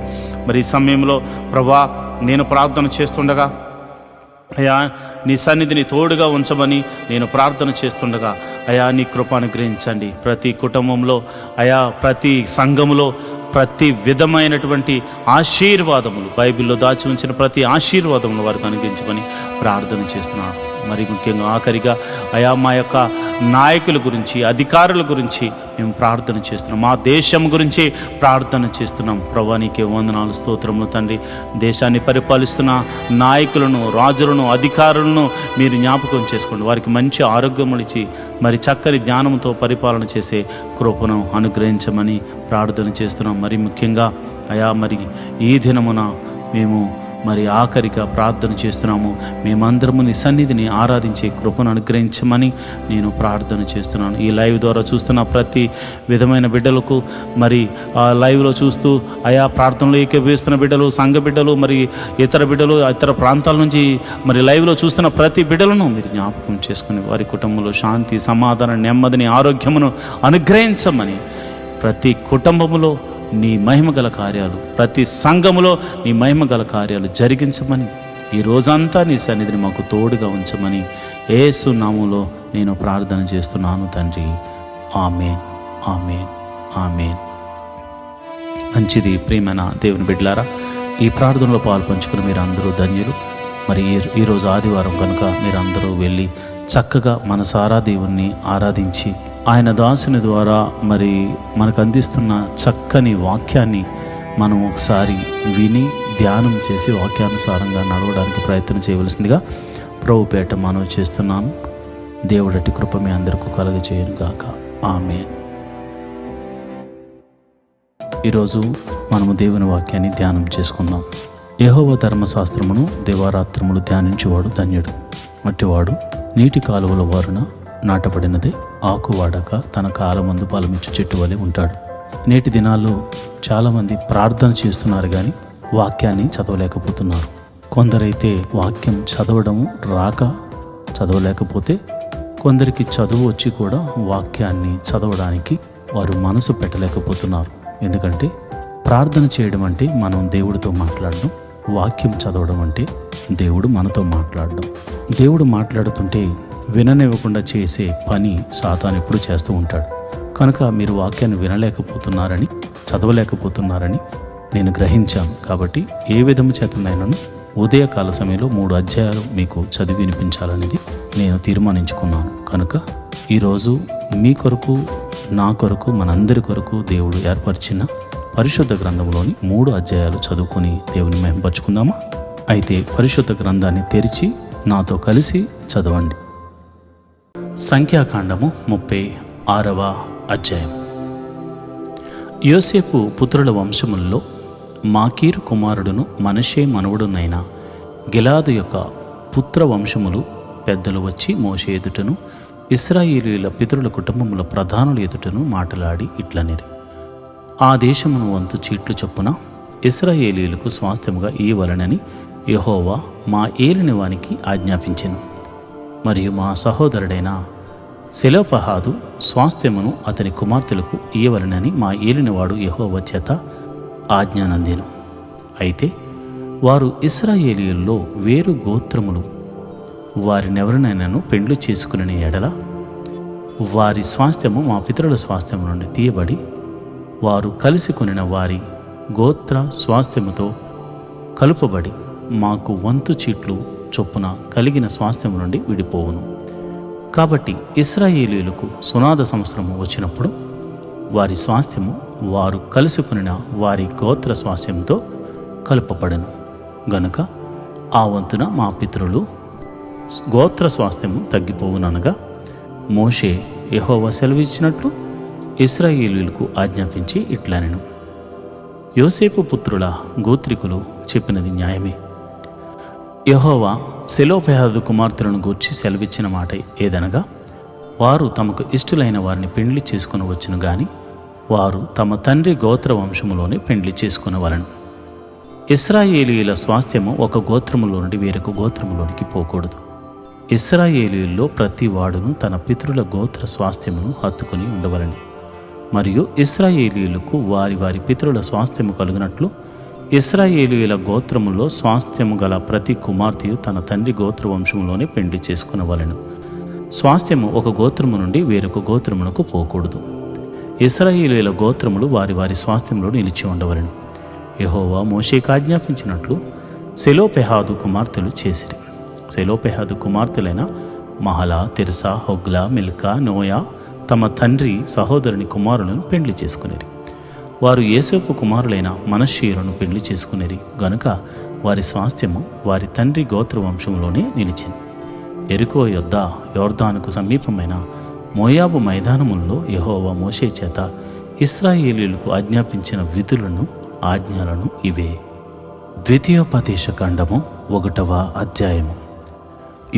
మరి ఈ సమయంలో ప్రభా నేను ప్రార్థన చేస్తుండగా అయా నీ సన్నిధిని తోడుగా ఉంచమని నేను ప్రార్థన చేస్తుండగా అయా నీ కృప అనుగ్రహించండి. ప్రతి కుటుంబంలో అయా, ప్రతి సంఘములో ప్రతి విధమైనటువంటి ఆశీర్వాదములు, బైబిల్లో దాచి ఉంచిన ప్రతి ఆశీర్వాదములు వారికి అనుగ్రహించమని ప్రార్థన చేస్తున్నాను. మరి ముఖ్యంగా ఆఖరిగా అయా మా యొక్క నాయకుల గురించి, అధికారుల గురించి మేము ప్రార్థన చేస్తున్నాం. మా దేశం గురించి ప్రార్థన చేస్తున్నాం ప్రభా. నీకే వందనాలు, స్తోత్రములు తండ్రి. దేశాన్ని పరిపాలిస్తున్న నాయకులను, రాజులను, అధికారులను మీరు జ్ఞాపకం చేసుకోండి. వారికి మంచి ఆరోగ్యములు ఇచ్చి మరి చక్కని జ్ఞానంతో పరిపాలన చేసే కృపను అనుగ్రహించమని ప్రార్థన చేస్తున్నాం. మరి ముఖ్యంగా అయా మరి ఈ దినమున మేము మరి ఆఖరిగా ప్రార్థన చేస్తున్నాము. మేమందరము నీ సన్నిధిని ఆరాధించే కృపను అనుగ్రహించమని నేను ప్రార్థన చేస్తున్నాను. ఈ లైవ్ ద్వారా చూస్తున్న ప్రతి విధమైన బిడ్డలకు, మరి ఆ లైవ్లో చూస్తూ ఆయా ప్రార్థనలు ఏకీభవిస్తున్న బిడ్డలు, సంఘ బిడ్డలు, మరి ఇతర బిడ్డలు, ఇతర ప్రాంతాల నుంచి మరి లైవ్లో చూస్తున్న ప్రతి బిడ్డలను మీరు జ్ఞాపకం చేసుకుని వారి కుటుంబంలో శాంతి, సమాధానం, నెమ్మదిని, ఆరోగ్యమును అనుగ్రహించమని, ప్రతి కుటుంబములో నీ మహిమగల కార్యాలు, ప్రతి సంఘములో నీ మహిమగల కార్యాలు జరిగించమని, ఈ రోజంతా నీ సన్నిధిని మాకు తోడుగా ఉంచమని యేసు నామములో నేను ప్రార్థన చేస్తున్నాను తండ్రి. ఆమేన్, ఆమేన్, ఆమేన్. మంచిది ప్రియమైన దేవుని బిడ్డలారా, ఈ ప్రార్థనలో పాల్పంచుకుని మీరు అందరూ ధన్యులు. మరి ఈరోజు ఆదివారం కనుక మీరందరూ వెళ్ళి చక్కగా మనసారా దేవుణ్ణి ఆరాధించి ఆయన దాసుని ద్వారా మరి మనకు అందిస్తున్న చక్కని వాక్యాన్ని మనం ఒకసారి విని ధ్యానం చేసి వాక్యానుసారంగా నడవడానికి ప్రయత్నం చేయవలసిందిగా ప్రభుపేట మనవి చేస్తున్నాను. దేవుడటి కృప మీ అందరికీ కలుగజేయును గాక. ఆమేన్. ఈరోజు మనము దేవుని వాక్యాన్ని ధ్యానం చేసుకుందాం. యెహోవా ధర్మశాస్త్రమును దివారాత్రములు ధ్యానించేవాడు ధన్యుడు. అట్టివాడు నీటి కాలువల వారున నాటబడినదే, ఆకు వాడక తన కాలమందు ఫలమిచ్చు చెట్టు వలె ఉంటాడు. నేటి దినాల్లో చాలామంది ప్రార్థన చేస్తున్నారు కానీ వాక్యాన్ని చదవలేకపోతున్నారు. కొందరైతే వాక్యం చదవడము రాక చదవలేకపోతే, కొందరికి చదువు వచ్చి కూడా వాక్యాన్ని చదవడానికి వారు మనసు పెట్టలేకపోతున్నారు. ఎందుకంటే ప్రార్థన చేయడం అంటే మనం దేవుడితో మాట్లాడడం, వాక్యం చదవడం అంటే దేవుడు మనతో మాట్లాడడం. దేవుడు మాట్లాడుతుంటే విననివ్వకుండా చేసే పని సాతాను ఎప్పుడు చేస్తూ ఉంటాడు. కనుక మీరు వాక్యాన్ని వినలేకపోతున్నారని, చదవలేకపోతున్నారని నేను గ్రహించాను. కాబట్టి ఏ విధము చేతనైనాను ఉదయకాల సమయంలో 3 అధ్యాయాలు మీకు చదివి వినిపించాలనేది నేను తీర్మానించుకున్నాను. కనుక ఈరోజు మీ కొరకు, నా కొరకు, మనందరి కొరకు దేవుడు ఏర్పరిచిన పరిశుద్ధ గ్రంథంలోని 3 అధ్యాయాలు చదువుకొని దేవుని మహిమపరచుకుందామా? అయితే పరిశుద్ధ గ్రంథాన్ని తెరిచి నాతో కలిసి చదవండి. సంఖ్యాకాండము 36వ అధ్యాయం. యోసేపు పుత్రుల వంశములలో మాకీరు కుమారుడును మనషే మనవడునైన గిలాదు యొక్క పుత్ర వంశములు పెద్దలు వచ్చి మోషే ఎదుటను ఇశ్రాయేలీయుల పితరుల కుటుంబముల ప్రధానుల ఎదుటను మాటలాడి ఇట్లనిరి: ఆ దేశమును వంతు చీట్లు చొప్పున ఇశ్రాయేలీయులకు స్వాస్థ్యముగా ఇయ్యవలెనని యెహోవా మా ఏలిన వానికి ఆజ్ఞాపించెను. మరియు మా సహోదరుడైన సెలోపహాదు స్వాస్థ్యమును అతని కుమార్తెలకు ఇయ్యవలెనని మా ఏలినవాడు యెహోవా చేత ఆజ్ఞానందెను. అయితే వారు ఇశ్రాయేలీయుల్లో వేరు గోత్రములు వారినెవరినైనాను పెండ్లు చేసుకుని ఎడల వారి స్వాస్థ్యము మా పితరుల స్వాస్థ్యము నుండి తీయబడి వారు కలిసి కొనిన వారి గోత్ర స్వాస్థ్యముతో కలుపబడి మాకు వంతు చీట్లు చొప్పున కలిగిన స్వాస్థ్యము నుండి విడిపోవును. కాబట్టి ఇశ్రాయేలీయులకు సునాద సంవత్సరము వచ్చినప్పుడు వారి స్వాస్థ్యము వారు కలుసుకునిన వారి గోత్ర స్వాస్థ్యంతో కలుపబడను. గనుక ఆ వంతున మా పితరులు గోత్ర స్వాస్థ్యము తగ్గిపోవుననగా మోషే యెహోవా సెలవిచ్చినట్లు ఇశ్రాయేలీయులకు ఆజ్ఞాపించి ఇట్లనెను: యోసేపు పుత్రుల గోత్రికులు చెప్పినది న్యాయమే. యెహోవా సెలోపహాదు కుమార్తెలను గూర్చి సెలవిచ్చిన మాట ఏదనగా, వారు తమకు ఇష్టలైన వారిని పెండ్లి చేసుకుని వచ్చును గాని వారు తమ తండ్రి గోత్ర వంశములోనే పెండ్లి చేసుకునవలెను. ఇశ్రాయేలీయుల స్వాస్థ్యము ఒక గోత్రములో నుండి వేరొక గోత్రములోనికి పోకూడదు. ఇశ్రాయేలీయుల్లో ప్రతి వాడును తన పితరుల గోత్ర స్వాస్థ్యమును హత్తుకుని ఉండవలెను. మరియు ఇశ్రాయేలీయులకు వారి వారి పితరుల స్వాస్థ్యము కలుగునట్లు ఇశ్రాయేలీయుల గోత్రములో స్వాస్థ్యము గల ప్రతి కుమార్తెయు తన తండ్రి గోత్ర వంశంలోనే పెండ్లి చేసుకునవలెను. స్వాస్థ్యము ఒక గోత్రము నుండి వేరొక గోత్రమునకు పోకూడదు. ఇశ్రాయేలీయుల గోత్రములు వారి వారి స్వాస్థ్యంలో నిలిచి ఉండవలెను. యెహోవా మోషేకు ఆజ్ఞాపించినట్లు సెలోపెహాదు కుమార్తెలు చేసిరి. సెలోపెహాదు కుమార్తెలైన మహలా, తిర్సా, హొగ్లా, మిల్కా, నోయా తమ తండ్రి సహోదరుని కుమారులను పెండ్లి చేసుకునేరి. వారు యోసేపు కుమారులైన మనష్షీయులను పెండ్లి చేసుకునేరి. గనుక వారి స్వాస్థ్యము వారి తండ్రి గోత్ర వంశంలోనే నిలిచింది. యెరికో యొద్ద యోర్దానుకు సమీపమైన మోయాబు మైదానముల్లో యెహోవా మోషే చేత ఇశ్రాయేలీయులకు ఆజ్ఞాపించిన విధులను, ఆజ్ఞలను ఇవే. ద్వితీయోపదేశకాండము 1వ అధ్యాయము.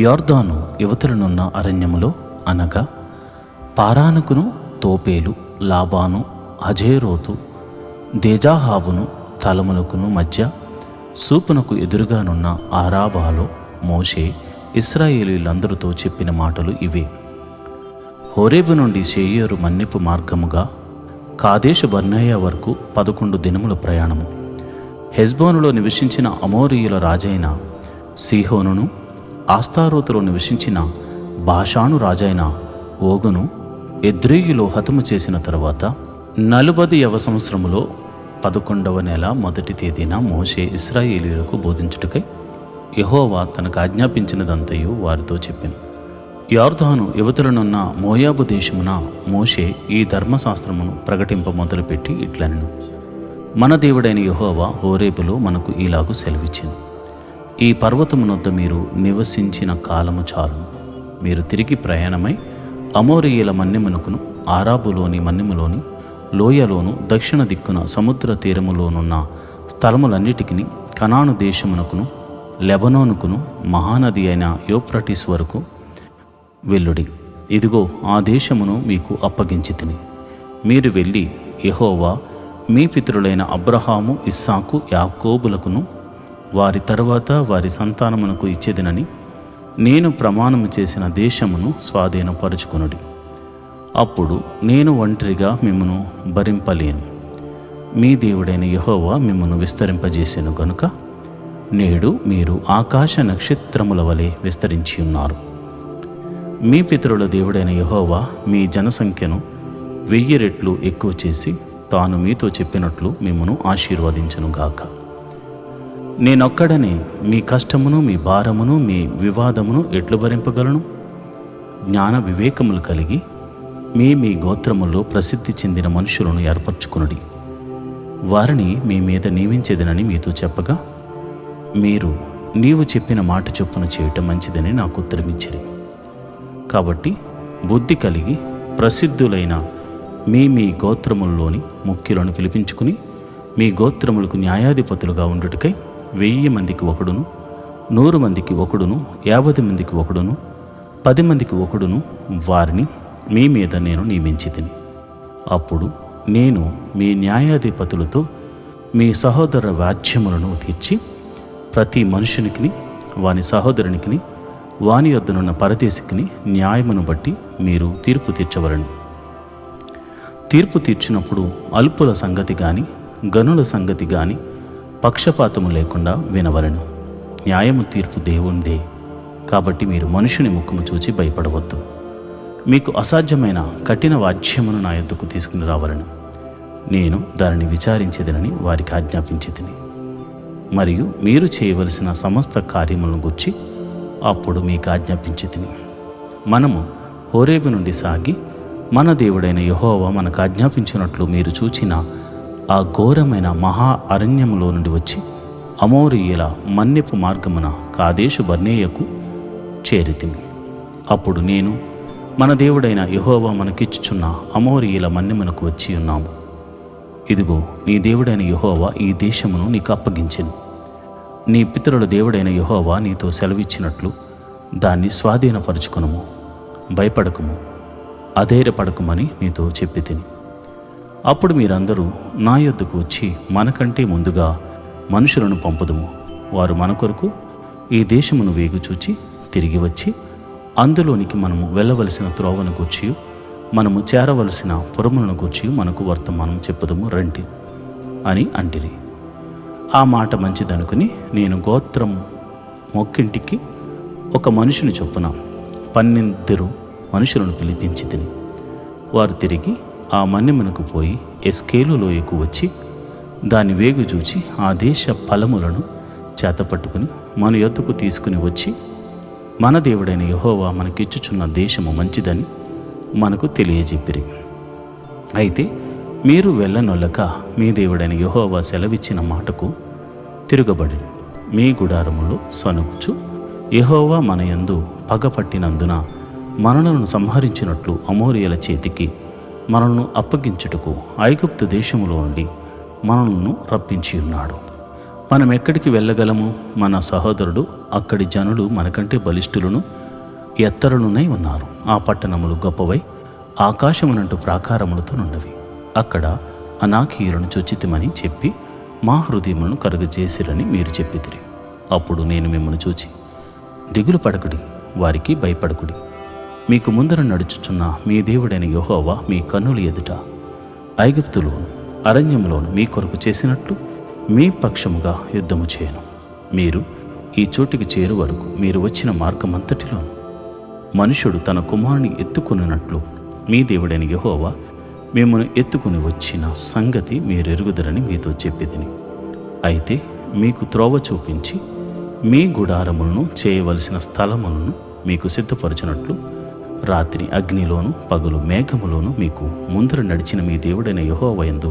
యోర్దాను యువతలనున్న అరణ్యములో అనగా పారానుకును, తోపేలు, లాబాను, హజేరోతు, దేజాహావును తలములకును మధ్య సూపునకు ఎదురుగానున్న ఆరాబాలో మోషే ఇశ్రాయేలీయులందరితో చెప్పిన మాటలు ఇవే. హోరేబు నుండి శేయోరు మన్నిపు మార్గముగా కాదేషు బర్నేయ వరకు 11 దినముల ప్రయాణము. హెజ్బోనులో నివసించిన అమోరీయుల రాజైన సీహోనును, ఆస్తారోతులో నివసించిన బాషాను రాజైన ఓగును ఎద్రెయిలో హతము చేసిన తరువాత 40వ సంవత్సరములో 11వ నెల 1వ తేదీన మోషే ఇశ్రాయేలీయులకు బోధించుటకై యెహోవా తనకు ఆజ్ఞాపించినదంతయు వారితో చెప్పెను. యోర్దాను యువతలనున్న మోయాబు దేశమున మోషే ఈ ధర్మశాస్త్రమును ప్రకటింప మొదలుపెట్టి ఇట్లనెను: మన దేవుడైన యెహోవా హోరేబులో మనకు ఇలాగు సెలవిచ్చెను: ఈ పర్వతమునొద్ద మీరు నివసించిన కాలము చాలును. మీరు తిరిగి ప్రయాణమై అమోరీయుల మన్యమునకును, ఆరాబులోని మన్యములోని లోయలోను దక్షిణ దిక్కున సముద్ర తీరములోనున్న స్థలములన్నిటికీ కనాను దేశమునకును లెబనోనుకును మహానది అయిన యూఫ్రటీస్ వరకు వెళ్ళుడి. ఇదిగో ఆ దేశమును మీకు అప్పగించితిని. మీరు వెళ్ళి యెహోవా మీ పితరులైన అబ్రహాము, ఇస్సాకు, యాకోబులకును వారి తరువాత వారి సంతానమునకు ఇచ్చేదనని నేను ప్రమాణము చేసిన దేశమును స్వాధీనపరుచుకొనుడి. అప్పుడు నేను ఒంటరిగా మిమ్మును భరింపలేను. మీ దేవుడైన యెహోవా మిమ్మును విస్తరింపజేసెను గనుక నేడు మీరు ఆకాశ నక్షత్రముల వలె విస్తరించి ఉన్నారు. మీ పితరుల దేవుడైన యెహోవా మీ జనసంఖ్యను 1000 రెట్లు ఎక్కువ చేసి తాను మీతో చెప్పినట్లు మిమ్మును ఆశీర్వదించునుగాక. నేనొక్కడనే మీ కష్టమును, మీ భారమును, మీ వివాదమును ఎట్లు భరింపగలను? జ్ఞాన వివేకములు కలిగి మీ గోత్రములో ప్రసిద్ధి చెందిన మనుషులను ఏర్పరచుకునుడి. వారిని మీ మీద నియమించేదనని మీతో చెప్పగా మీరు నీవు చెప్పిన మాట చొప్పున చేయటం మంచిదని నాకు ఉత్తరమిచ్చిరి. కాబట్టి బుద్ధి కలిగి ప్రసిద్ధులైన మీ గోత్రముల్లోని ముఖ్యులను పిలిపించుకుని మీ గోత్రములకు న్యాయాధిపతులుగా ఉండుటకై 1000 మందికి ఒకడును, 100 మందికి ఒకడును, 50 మందికి ఒకడును, 10 మందికి ఒకడును వారిని మీ మీద నేను నియమించితిని. అప్పుడు నేను మీ న్యాయాధిపతులతో మీ సహోదర వాజ్యములను తీర్చి ప్రతి మనుషునికి వాని సహోదరునికి వాని యొద్దనున్న పరదేశికిని న్యాయమును బట్టి మీరు తీర్పు తీర్చవలను. తీర్పు తీర్చినప్పుడు అల్పుల సంగతి గాని గనుల సంగతి గాని పక్షపాతము లేకుండా వినవలను. న్యాయము తీర్పు దేవునిదే. కాబట్టి మీరు మనుషుని ముఖము చూచి భయపడవద్దు. మీకు అసాధ్యమైన కఠిన వాద్యమును నా యొద్దకు తీసుకుని రావాలను. నేను దానిని విచారించేదనని వారికి ఆజ్ఞాపించితిని. మరియు మీరు చేయవలసిన సమస్త కార్యములను గుర్చి అప్పుడు మీకు ఆజ్ఞాపించితిని. మనము హోరేబు నుండి సాగి మన దేవుడైన యెహోవా మనకు ఆజ్ఞాపించినట్లు మీరు చూచిన ఆ ఘోరమైన మహా అరణ్యములో నుండి వచ్చి అమోరీయుల మన్యపు మార్గమున కాదేశు బర్నేయకు చేరితిమి. అప్పుడు నేను మన దేవుడైన యెహోవా మనకిచ్చుచున్న అమోరీయుల మన్యమునకు వచ్చి ఉన్నాము. ఇదిగో నీ దేవుడైన యెహోవా ఈ దేశమును నీకు అప్పగించెను. నీ పితరుల దేవుడైన యెహోవా నీతో సెలవిచ్చినట్లు దాన్ని స్వాధీనపరుచుకొనుము. భయపడకుము, అధైర్యపడకుమని నీతో చెప్పి తిని. అప్పుడు మీరందరూ నా యొద్దకు వచ్చి మనకంటే ముందుగా మనుషులను పంపుదుము. వారు మన కొరకు ఈ దేశమును వేగుచూచి తిరిగి వచ్చి అందులోనికి మనము వెళ్ళవలసిన త్రోవను గూర్చి మనము చేరవలసిన పురములను గూర్చి మనకు వర్తమానం చెప్పుదుము రండి అని అంటిరి. ఆ మాట మంచిదనుకుని నేను గోత్రం మొక్కింటికి ఒక మనుషుని చొప్పున 12 మనుషులను పిలిపించి తిని. వారు తిరిగి ఆ మన్యమునకు పోయి ఎస్కేలు లోయకు వచ్చి దాని వేగు చూచి ఆ దేశ ఫలములను చేతపట్టుకుని మన యొద్దకు తీసుకుని వచ్చి మన దేవుడైన యెహోవా మనకిచ్చుచున్న దేశము మంచిదని మనకు తెలియజెప్పిరి. అయితే మీరు వెళ్ళనొల్లక మీ దేవుడైన యెహోవా సెలవిచ్చిన మాటకు తిరుగబడి మీ గుడారములో సనుగుచు యెహోవా మన యందు పగపట్టినందున మనలను సంహరించినట్లు అమోరీయుల చేతికి మనల్ని అప్పగించుటకు ఐగుప్తు దేశములో నుండి మనలను రప్పించి ఉన్నాడు. మనం ఎక్కడికి వెళ్ళగలము? మన సహోదరుడు అక్కడి జనులు మనకంటే బలిష్ఠులను ఎత్తరులునై ఉన్నారు. ఆ పట్టణములు గొప్పవై ఆకాశమునంటూ ప్రాకారములతో నుండవి. అక్కడ అనాకీయులను చూచితిమని చెప్పి మా హృదయములను కలుగజేసిరని మీరు చెప్పితిరి. అప్పుడు నేను మిమ్మల్ని చూచి దిగులు పడకుడి, వారికి భయపడకుడి. మీకు ముందర నడుచుచున్న మీ దేవుడైన యెహోవా మీ కన్నుల ఎదుట ఐగుప్తులోను అరణ్యంలోను మీ కొరకు చేసినట్లు మీ పక్షముగా యుద్ధము చేయను. మీరు ఈ చోటికి చేరు వరకు మీరు వచ్చిన మార్గమంతటిలోను మనుషుడు తన కుమారుని ఎత్తుకున్నట్లు మీ దేవుడైన యెహోవా మిమ్మల్ని ఎత్తుకుని వచ్చిన సంగతి మీరెరుగుదరని మీతో చెప్పితిని. అయితే మీకు త్రోవ చూపించి మీ గుడారములను చేయవలసిన స్థలములను మీకు సిద్ధపరచినట్లు రాత్రి అగ్నిలోను పగలు మేఘములోను మీకు ముందర నడిచిన మీ దేవుడైన యెహోవా యందు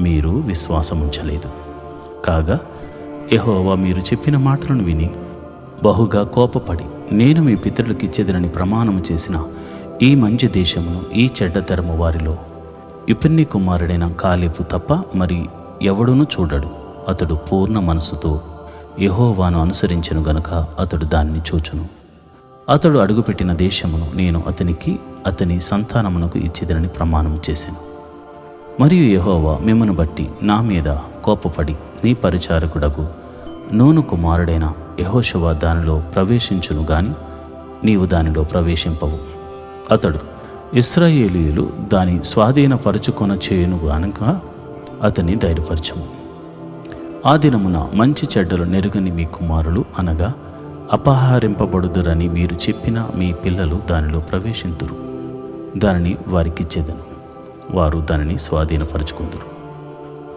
మీరు విశ్వాసముంచలేదు. కాగా యెహోవా మీరు చెప్పిన మాటలను విని బహుగా కోపపడి నేను మీ పితరులకు ఇచ్చేదనని ప్రమాణము చేసిన ఈ మంచి దేశమును ఈ చెడ్డ తరము వారిలో యిఫ్నే కుమారుడైన కాలేబు తప్ప మరి ఎవడునూ చూడడు. అతడు పూర్ణ మనసుతో యెహోవాను అనుసరించెను గనుక అతడు దానిని చూచును. అతడు అడుగుపెట్టిన దేశమును నేను అతనికి అతని సంతానమునకు ఇచ్చేదనని ప్రమాణం చేశాను. మరియు యెహోవా మిమ్మును బట్టి నా మీద కోపపడి నీ పరిచారకుడగు నూను కుమారుడైన యెహోషువ దానిలో ప్రవేశించును గాని నీవు దానిలో ప్రవేశింపవు. అతడు ఇశ్రాయేలీయులు దాని స్వాధీనపరచుకొన చేయును గనుక అతన్ని ధైర్యపరచుము. ఆ దినమున మంచి చెడ్డలు నెరుగని మీ కుమారులు అనగా అపహరింపబడుదురని మీరు చెప్పిన మీ పిల్లలు దానిలో ప్రవేశింతురు. దానిని వారికిచ్చేదను, వారు దానిని స్వాధీనపరచుకుందురు.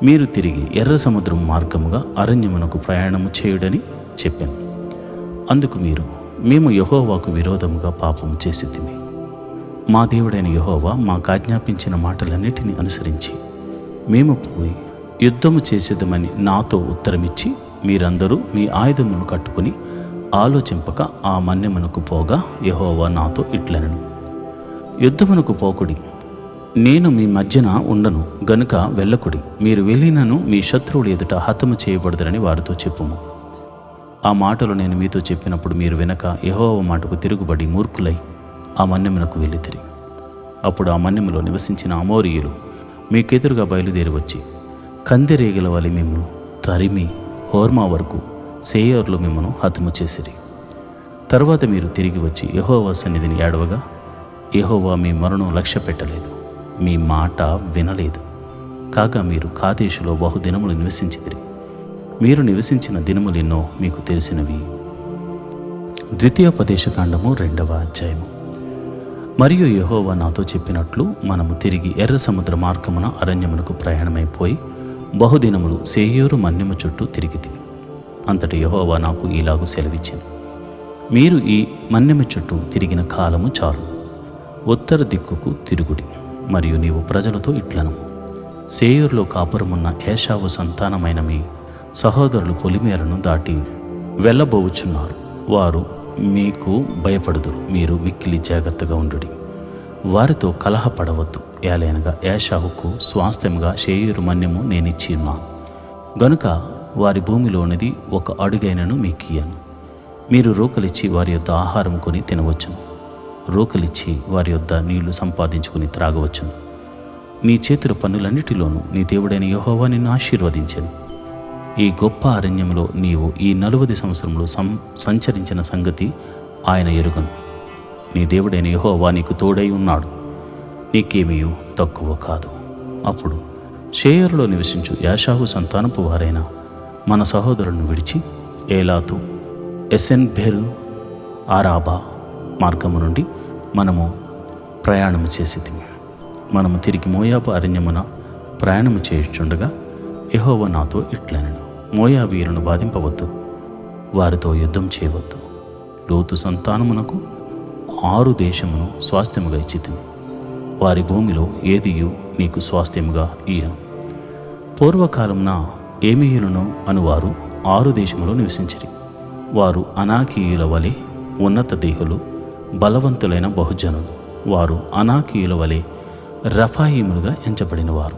మీరు తిరిగి ఎర్ర సముద్రం మార్గముగా అరణ్యమునకు ప్రయాణము చేయుడని చెప్పాను. అందుకు మీరు మేము యెహోవాకు విరోధముగా పాపము చేసితిమి. మా దేవుడైన యెహోవా మాకాజ్ఞాపించిన మాటలన్నిటినీ అనుసరించి మేము పోయి యుద్ధము చేసేదమని నాతో ఉత్తరమిచ్చి మీరందరూ మీ ఆయుధమును కట్టుకుని ఆలోచింపక ఆ మన్యమునకు పోగా యెహోవా నాతో ఇట్లనెను, యుద్ధమునకు పోకుడి, నేను మీ మధ్యన ఉండను గనుక వెళ్ళకుడి. మీరు వెళ్ళినను మీ శత్రువులు ఎదుట హతము చేయబడదురని వారితో చెప్పుము. ఆ మాటలు నేను మీతో చెప్పినప్పుడు మీరు వినక యెహోవా మాటకు తిరుగుబడి మూర్ఖులై ఆ మన్యమునకు వెళ్ళితిరి. అప్పుడు ఆ మన్యములో నివసించిన అమోరీయులు మీకెదురుగా బయలుదేరి వచ్చి కందిరేగల వలె మిమ్మను తరిమి హోర్మా వరకు సేయోర్లో మిమ్మను హతము చేసిరి. తరువాత మీరు తిరిగి వచ్చి యెహోవా సన్నిధిని ఏడవగా యెహోవా మీ మొరను లక్ష్య పెట్టలేదు, మీ మాట వినలేదు. కాగా మీరు కాదేశులో బహుదినములు నివసించితిరి. మీరు నివసించిన దినములెన్నో మీకు తెలిసినవి. ద్వితీయోపదేశకాండము 2వ అధ్యాయము. మరియు యెహోవా నాతో చెప్పినట్లు మనము తిరిగి ఎర్ర సముద్ర మార్గమున అరణ్యమునకు ప్రయాణమైపోయి బహుదినములు సేయోరు మన్యము చుట్టూ తిరిగితిమి. అంతటి యెహోవా నాకు ఇలాగు సెలవిచ్చెను, మీరు ఈ మన్యము చుట్టూ తిరిగిన కాలము చాలు. ఉత్తర దిక్కుకు తిరుగుడి. మరియు నీవు ప్రజలతో ఇట్లను, సేయోరులో కాపురమున్న ఏశావు సంతానమైన మీ సహోదరులు పొలిమేరను దాటి వెళ్ళబోవుచున్నారు. వారు మీకు భయపడుదురు. మీరు మిక్కిలి జాగ్రత్తగా ఉండుడి. వారితో కలహపడవద్దు. ఏలైనగా ఏశావుకు స్వాస్థ్యముగా సేయీరు మన్యము నేనిచ్చి ఉన్నాను గనుక వారి భూమిలోనిది ఒక అడుగైనను మీకియ్యను. మీరు రోకలిచ్చి వారి యొద్ద ఆహారం కొని తినవచ్చును, రోకలిచ్చి వారి యొద్ద నీళ్లు సంపాదించుకుని త్రాగవచ్చును. నీ చేతుల పనులన్నిటిలోనూ నీ దేవుడైన యెహోవా నిన్ను ఆశీర్వదించెను. ఈ గొప్ప అరణ్యంలో నీవు ఈ 40 సంవత్సరంలో సంచరించిన సంగతి ఆయన ఎరుగను. నీ దేవుడైన యెహోవా నీకు తోడై ఉన్నాడు, నీకేమీ తక్కువ కాదు. అప్పుడు షేయరులో నివసించు యాషావు సంతానపు వారైన మన సహోదరులను విడిచి ఏలాతు, ఎసెన్బెరు, ఆరాబా మార్గము నుండి మనము ప్రయాణము చేసితిమి. మనము తిరిగి మోయాబు అరణ్యమున ప్రయాణము చేయుచుండగా యెహోవా నాతో ఇట్లనెను, మోయాబీయులను బాధింపవద్దు, వారితో యుద్ధం చేయవద్దు. లోతు సంతానమునకు 6 దేశమును స్వాస్థ్యముగా ఇచ్చితిని. వారి భూమిలో ఏదియు నీకు స్వాస్థ్యముగా ఇయ్యను. పూర్వకాలమున ఏమీయులను అనువారు 6 దేశములో నివసించిరి. వారు అనాకీయుల వలె ఉన్నత దేహులు, బలవంతులైన బహుజనులు. వారు అనాకీయుల వలె రఫాయిములుగా ఎంచబడినవారు.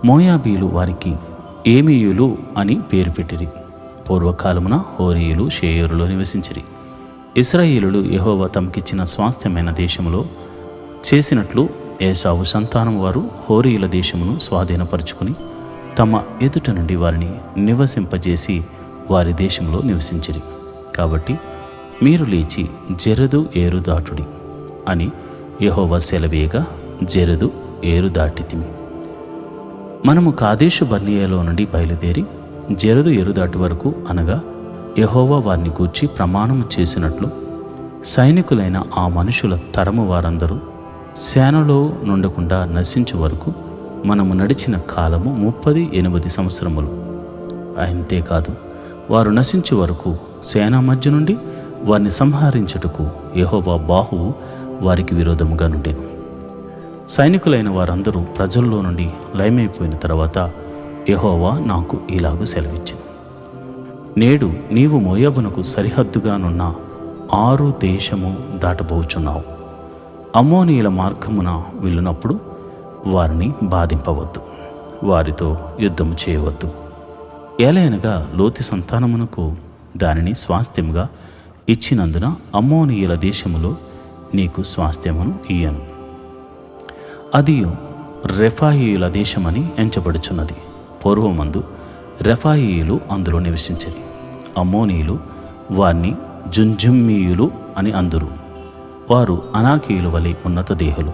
మోయాబీలు వారికి ఏమీయులు అని పేరు పెట్టిరి. పూర్వకాలమున హోరీయులు షేయోరులో నివసించిరి. ఇశ్రాయేలులు యెహోవా తమకిచ్చిన స్వాస్థ్యమైన దేశములో చేసినట్లు ఏశావు సంతానం వారు హోరీయుల దేశమును స్వాధీనపరుచుకుని తమ ఎదుట నుండి వారిని నివసింపజేసి వారి దేశంలో నివసించిరి. కాబట్టి మీరు లేచి జెరెదు ఏరు దాటుడి అని యెహోవా సెలవేయగా జెరెదు ఏరు దాటితిమి. మనము కాదేషు బర్నియాలో నుండి బయలుదేరి జెరెదు ఎరుదాటి వరకు అనగా యెహోవా వారిని గూర్చి ప్రమాణము చేసినట్లు సైనికులైన ఆ మనుషుల తరము వారందరూ సేనలో నుండకుండా నశించు వరకు మనము నడిచిన కాలము 38 సంవత్సరములు. అంతేకాదు, వారు నశించు వరకు సేనా మధ్య నుండి వారిని సంహరించుటకు యెహోవా బాహువు వారికి విరోధముగా నుండెను. సైనికులైన వారందరూ ప్రజల్లో నుండి లయమైపోయిన తర్వాత యెహోవా నాకు ఇలాగు సెలవిచ్చెను, నేడు నీవు మోయాబునకు సరిహద్దుగానున్న 6 దేశము దాటబోచున్నావు. అమ్మోనీయుల మార్గమున వెళ్ళినప్పుడు వారిని బాధింపవద్దు, వారితో యుద్ధము చేయవద్దు. ఏలయనగా లోతు సంతానమునకు దానిని స్వాస్థ్యముగా ఇచ్చినందున అమ్మోనీయుల దేశములో నీకు స్వాస్థ్యమును ఇయ్యను. అది రెఫాయీయుల దేశమని ఎంచబడుచున్నది. పూర్వమందు రెఫాయీయులు అందులో నివసించని. అమ్మోనీయులు వారిని జుంజుమ్మీయులు అని అందురు. వారు అనాకీయుల వలె ఉన్నత దేహులు,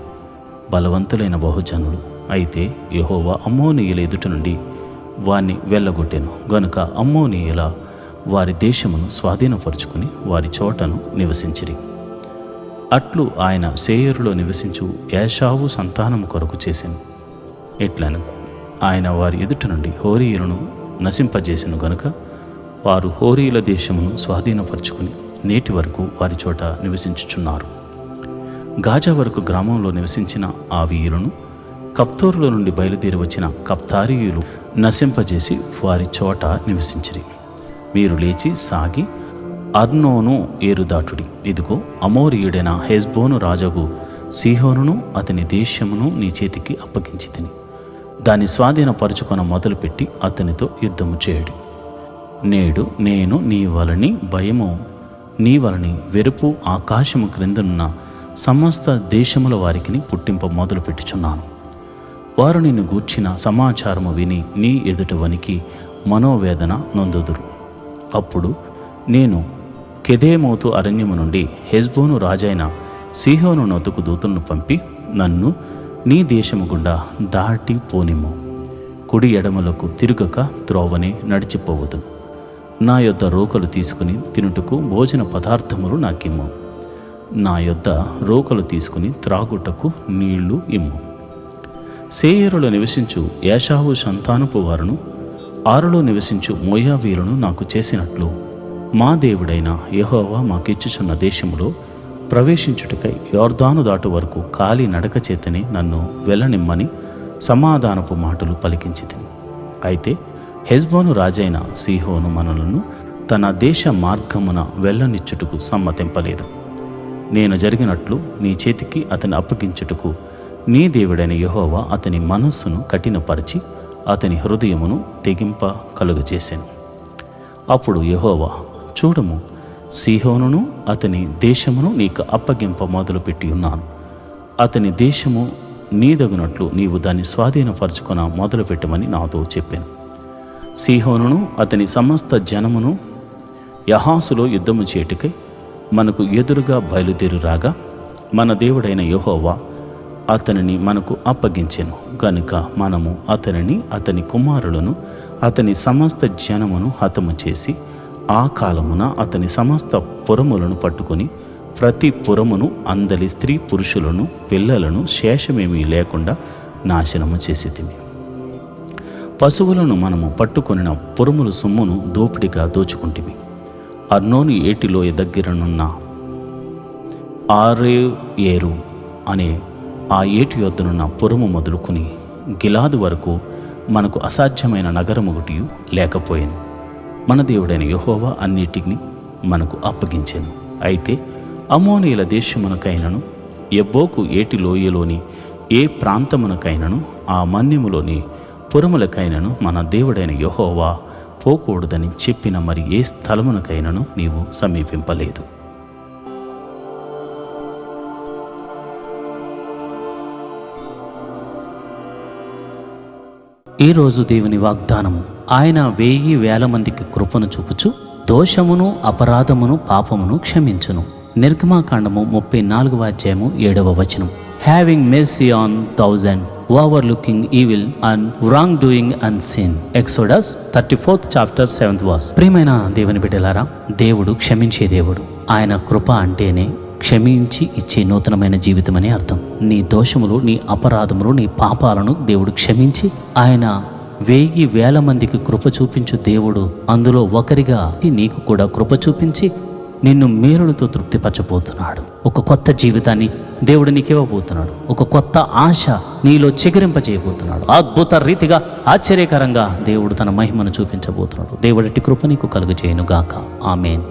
బలవంతులైన బహుజనులు. అయితే యెహోవా అమ్మోనీయుల ఎదుట నుండి వారిని వెళ్ళగొట్టెను గనుక అమ్మోనీయుల వారి దేశమును స్వాధీనపరుచుకుని వారి చోటను నివసించిరి. అట్లు ఆయన సేయరులో నివసించు ఏశావు సంతానము కొరకు చేసెను. ఎట్లనగా ఆయన వారి ఎదుట నుండి హోరీయులను నశింపజేసెను గనుక వారు హోరీయుల దేశమును స్వాధీనపరుచుకుని నేటి వరకు వారి చోట నివసించుచున్నారు. గాజా వరకు గ్రామంలో నివసించిన ఆ వీరులను కఫ్తోరులో నుండి బయలుదేరి వచ్చిన కఫ్తారీయులు నశింపజేసి వారి చోట నివసించిరి. వీరు లేచి సాగి అర్నోను ఏరుదాటుడి. ఇదిగో అమోరీయుడైన హెష్బోను రాజగు సీహోనును అతని దేశమును నీ చేతికి అప్పగించి తిని దాన్ని స్వాధీనపరుచుకొన మొదలుపెట్టి అతనితో యుద్ధము చేయుడి. నేడు నేను నీ వలని భయము, నీ వలని వెరుపు ఆకాశము క్రిందనున్న సమస్త దేశముల వారికి పుట్టింప మొదలుపెట్టుచున్నాను. వారు నిన్ను గూర్చిన సమాచారము విని నీ ఎదుట వనికి మనోవేదన నొందుదురు. అప్పుడు నేను కెదేమోతు అరణ్యము నుండి హెష్బోను రాజైన సీహోను నొద్దకు దూతలను పంపి నన్ను నీ దేశము గుండా దాటి పోనిమ్ము. కుడి ఎడమలకు తిరుగక త్రోవనే నడిచిపోవదును. నా యొద్ద రోకలు తీసుకుని తినుటకు భోజన పదార్థములు నాకిమ్ము. నా యొద్ద రోకలు తీసుకుని త్రాగుటకు నీళ్లు ఇమ్ము. సేయరులో నివసించు ఏశావు సంతానపు వారును ఆరులో నివసించు మోయావీయులను నాకు చేసినట్లు మా దేవుడైన యెహోవా మాకిచ్చుచున్న దేశములో ప్రవేశించుటకై యోర్దాను దాటు వరకు కాలి నడక చేతనే నన్ను వెళ్ళనిమ్మని సమాధానపు మాటలు పలికించితిని. అయితే హెష్బోను రాజైన సీహోను మనలను తన దేశ మార్గమున వెళ్ళనిచ్చుటకు సమ్మతింపలేదు. నేను జరిగినట్లు నీ చేతికి అతని అప్పగించుటకు నీ దేవుడైన యెహోవా అతని మనస్సును కఠినపరిచి అతని హృదయమును తెగింప కలుగజేసెను. అప్పుడు యెహోవా, చూడము, సీహోనును అతని దేశమును నీకు అప్పగింప మొదలుపెట్టి ఉన్నాను. అతని దేశము నీదగునట్లు నీవు దాన్ని స్వాధీనపరచుకొన మొదలుపెట్టమని నాతో చెప్పాను. సీహోనును అతని సమస్త జనమును యహాసులో యుద్ధము చేయుటకై మనకు ఎదురుగా బయలుదేరి రాగా మన దేవుడైన యెహోవా అతనిని మనకు అప్పగించెను గనుక మనము అతనిని, అతని కుమారులను, అతని సమస్త జనమును హతము చేసి ఆ కాలమున అతని సమస్త పురములను పట్టుకొని ప్రతి పురమును అందలి స్త్రీ పురుషులను పిల్లలను శేషమేమీ లేకుండా నాశనము చేసితిమి. పశువులను మనము పట్టుకొనిన పురముల సొమ్మును దోపిడిగా దోచుకుంటిమి. అర్నోను ఏటిలోయ దగ్గరనున్న ఆరేయేరు అనే ఆ ఏటి యొద్దనున్న పురము మొదలుకొని గిలాదు వరకు మనకు అసాధ్యమైన నగరము ఒకటి లేకపోయాను. మన దేవుడైన యెహోవా అన్నిటిని మనకు అప్పగించెను. అయితే అమ్మోనీయుల దేశమునకైనను యబ్బోకు ఏటి లోయలోని ఏ ప్రాంతమునకైనను ఆ మన్యములోని పురములకైనను మన దేవుడైన యెహోవా పోకూడదని చెప్పిన మరి ఏ స్థలమునకైనను నీవు సమీపింపలేదు. ఈరోజు దేవుని వాగ్దానము, ఆయన 1000 మందికి కృపను చూపుచు దోషమును అపరాధమును పాపమును క్షమించును. నిర్గమాకాండము 34వ అధ్యాయము 7వ వచనం. Having mercy on 1000, overlooking evil and wrong doing and sin. Exodus 34th chapter 7th verse. ప్రియమైన దేవుని బిడ్డలారా, దేవుడు క్షమించే దేవుడు. ఆయన కృప అంటేనే క్షమించి ఇచ్చే నూతనమైన జీవితం అని అర్థం. నీ దోషములు, నీ అపరాధములు, నీ పాపాలను దేవుడు క్షమించి ఆయన 1000 మందికి కృప చూపించు దేవుడు. అందులో ఒకరిగా నీకు కూడా కృప చూపించి నిన్ను మేలులతో తృప్తిపరచబోతున్నాడు. ఒక కొత్త జీవితాన్ని దేవుడు నీకు ఇవ్వబోతున్నాడు. ఒక కొత్త ఆశ నీలో చిగురింపజేయబోతున్నాడు. అద్భుత రీతిగా, ఆశ్చర్యకరంగా దేవుడు తన మహిమను చూపించబోతున్నాడు. దేవుడి కృప నీకు కలుగజేయును గాక. ఆమేన్.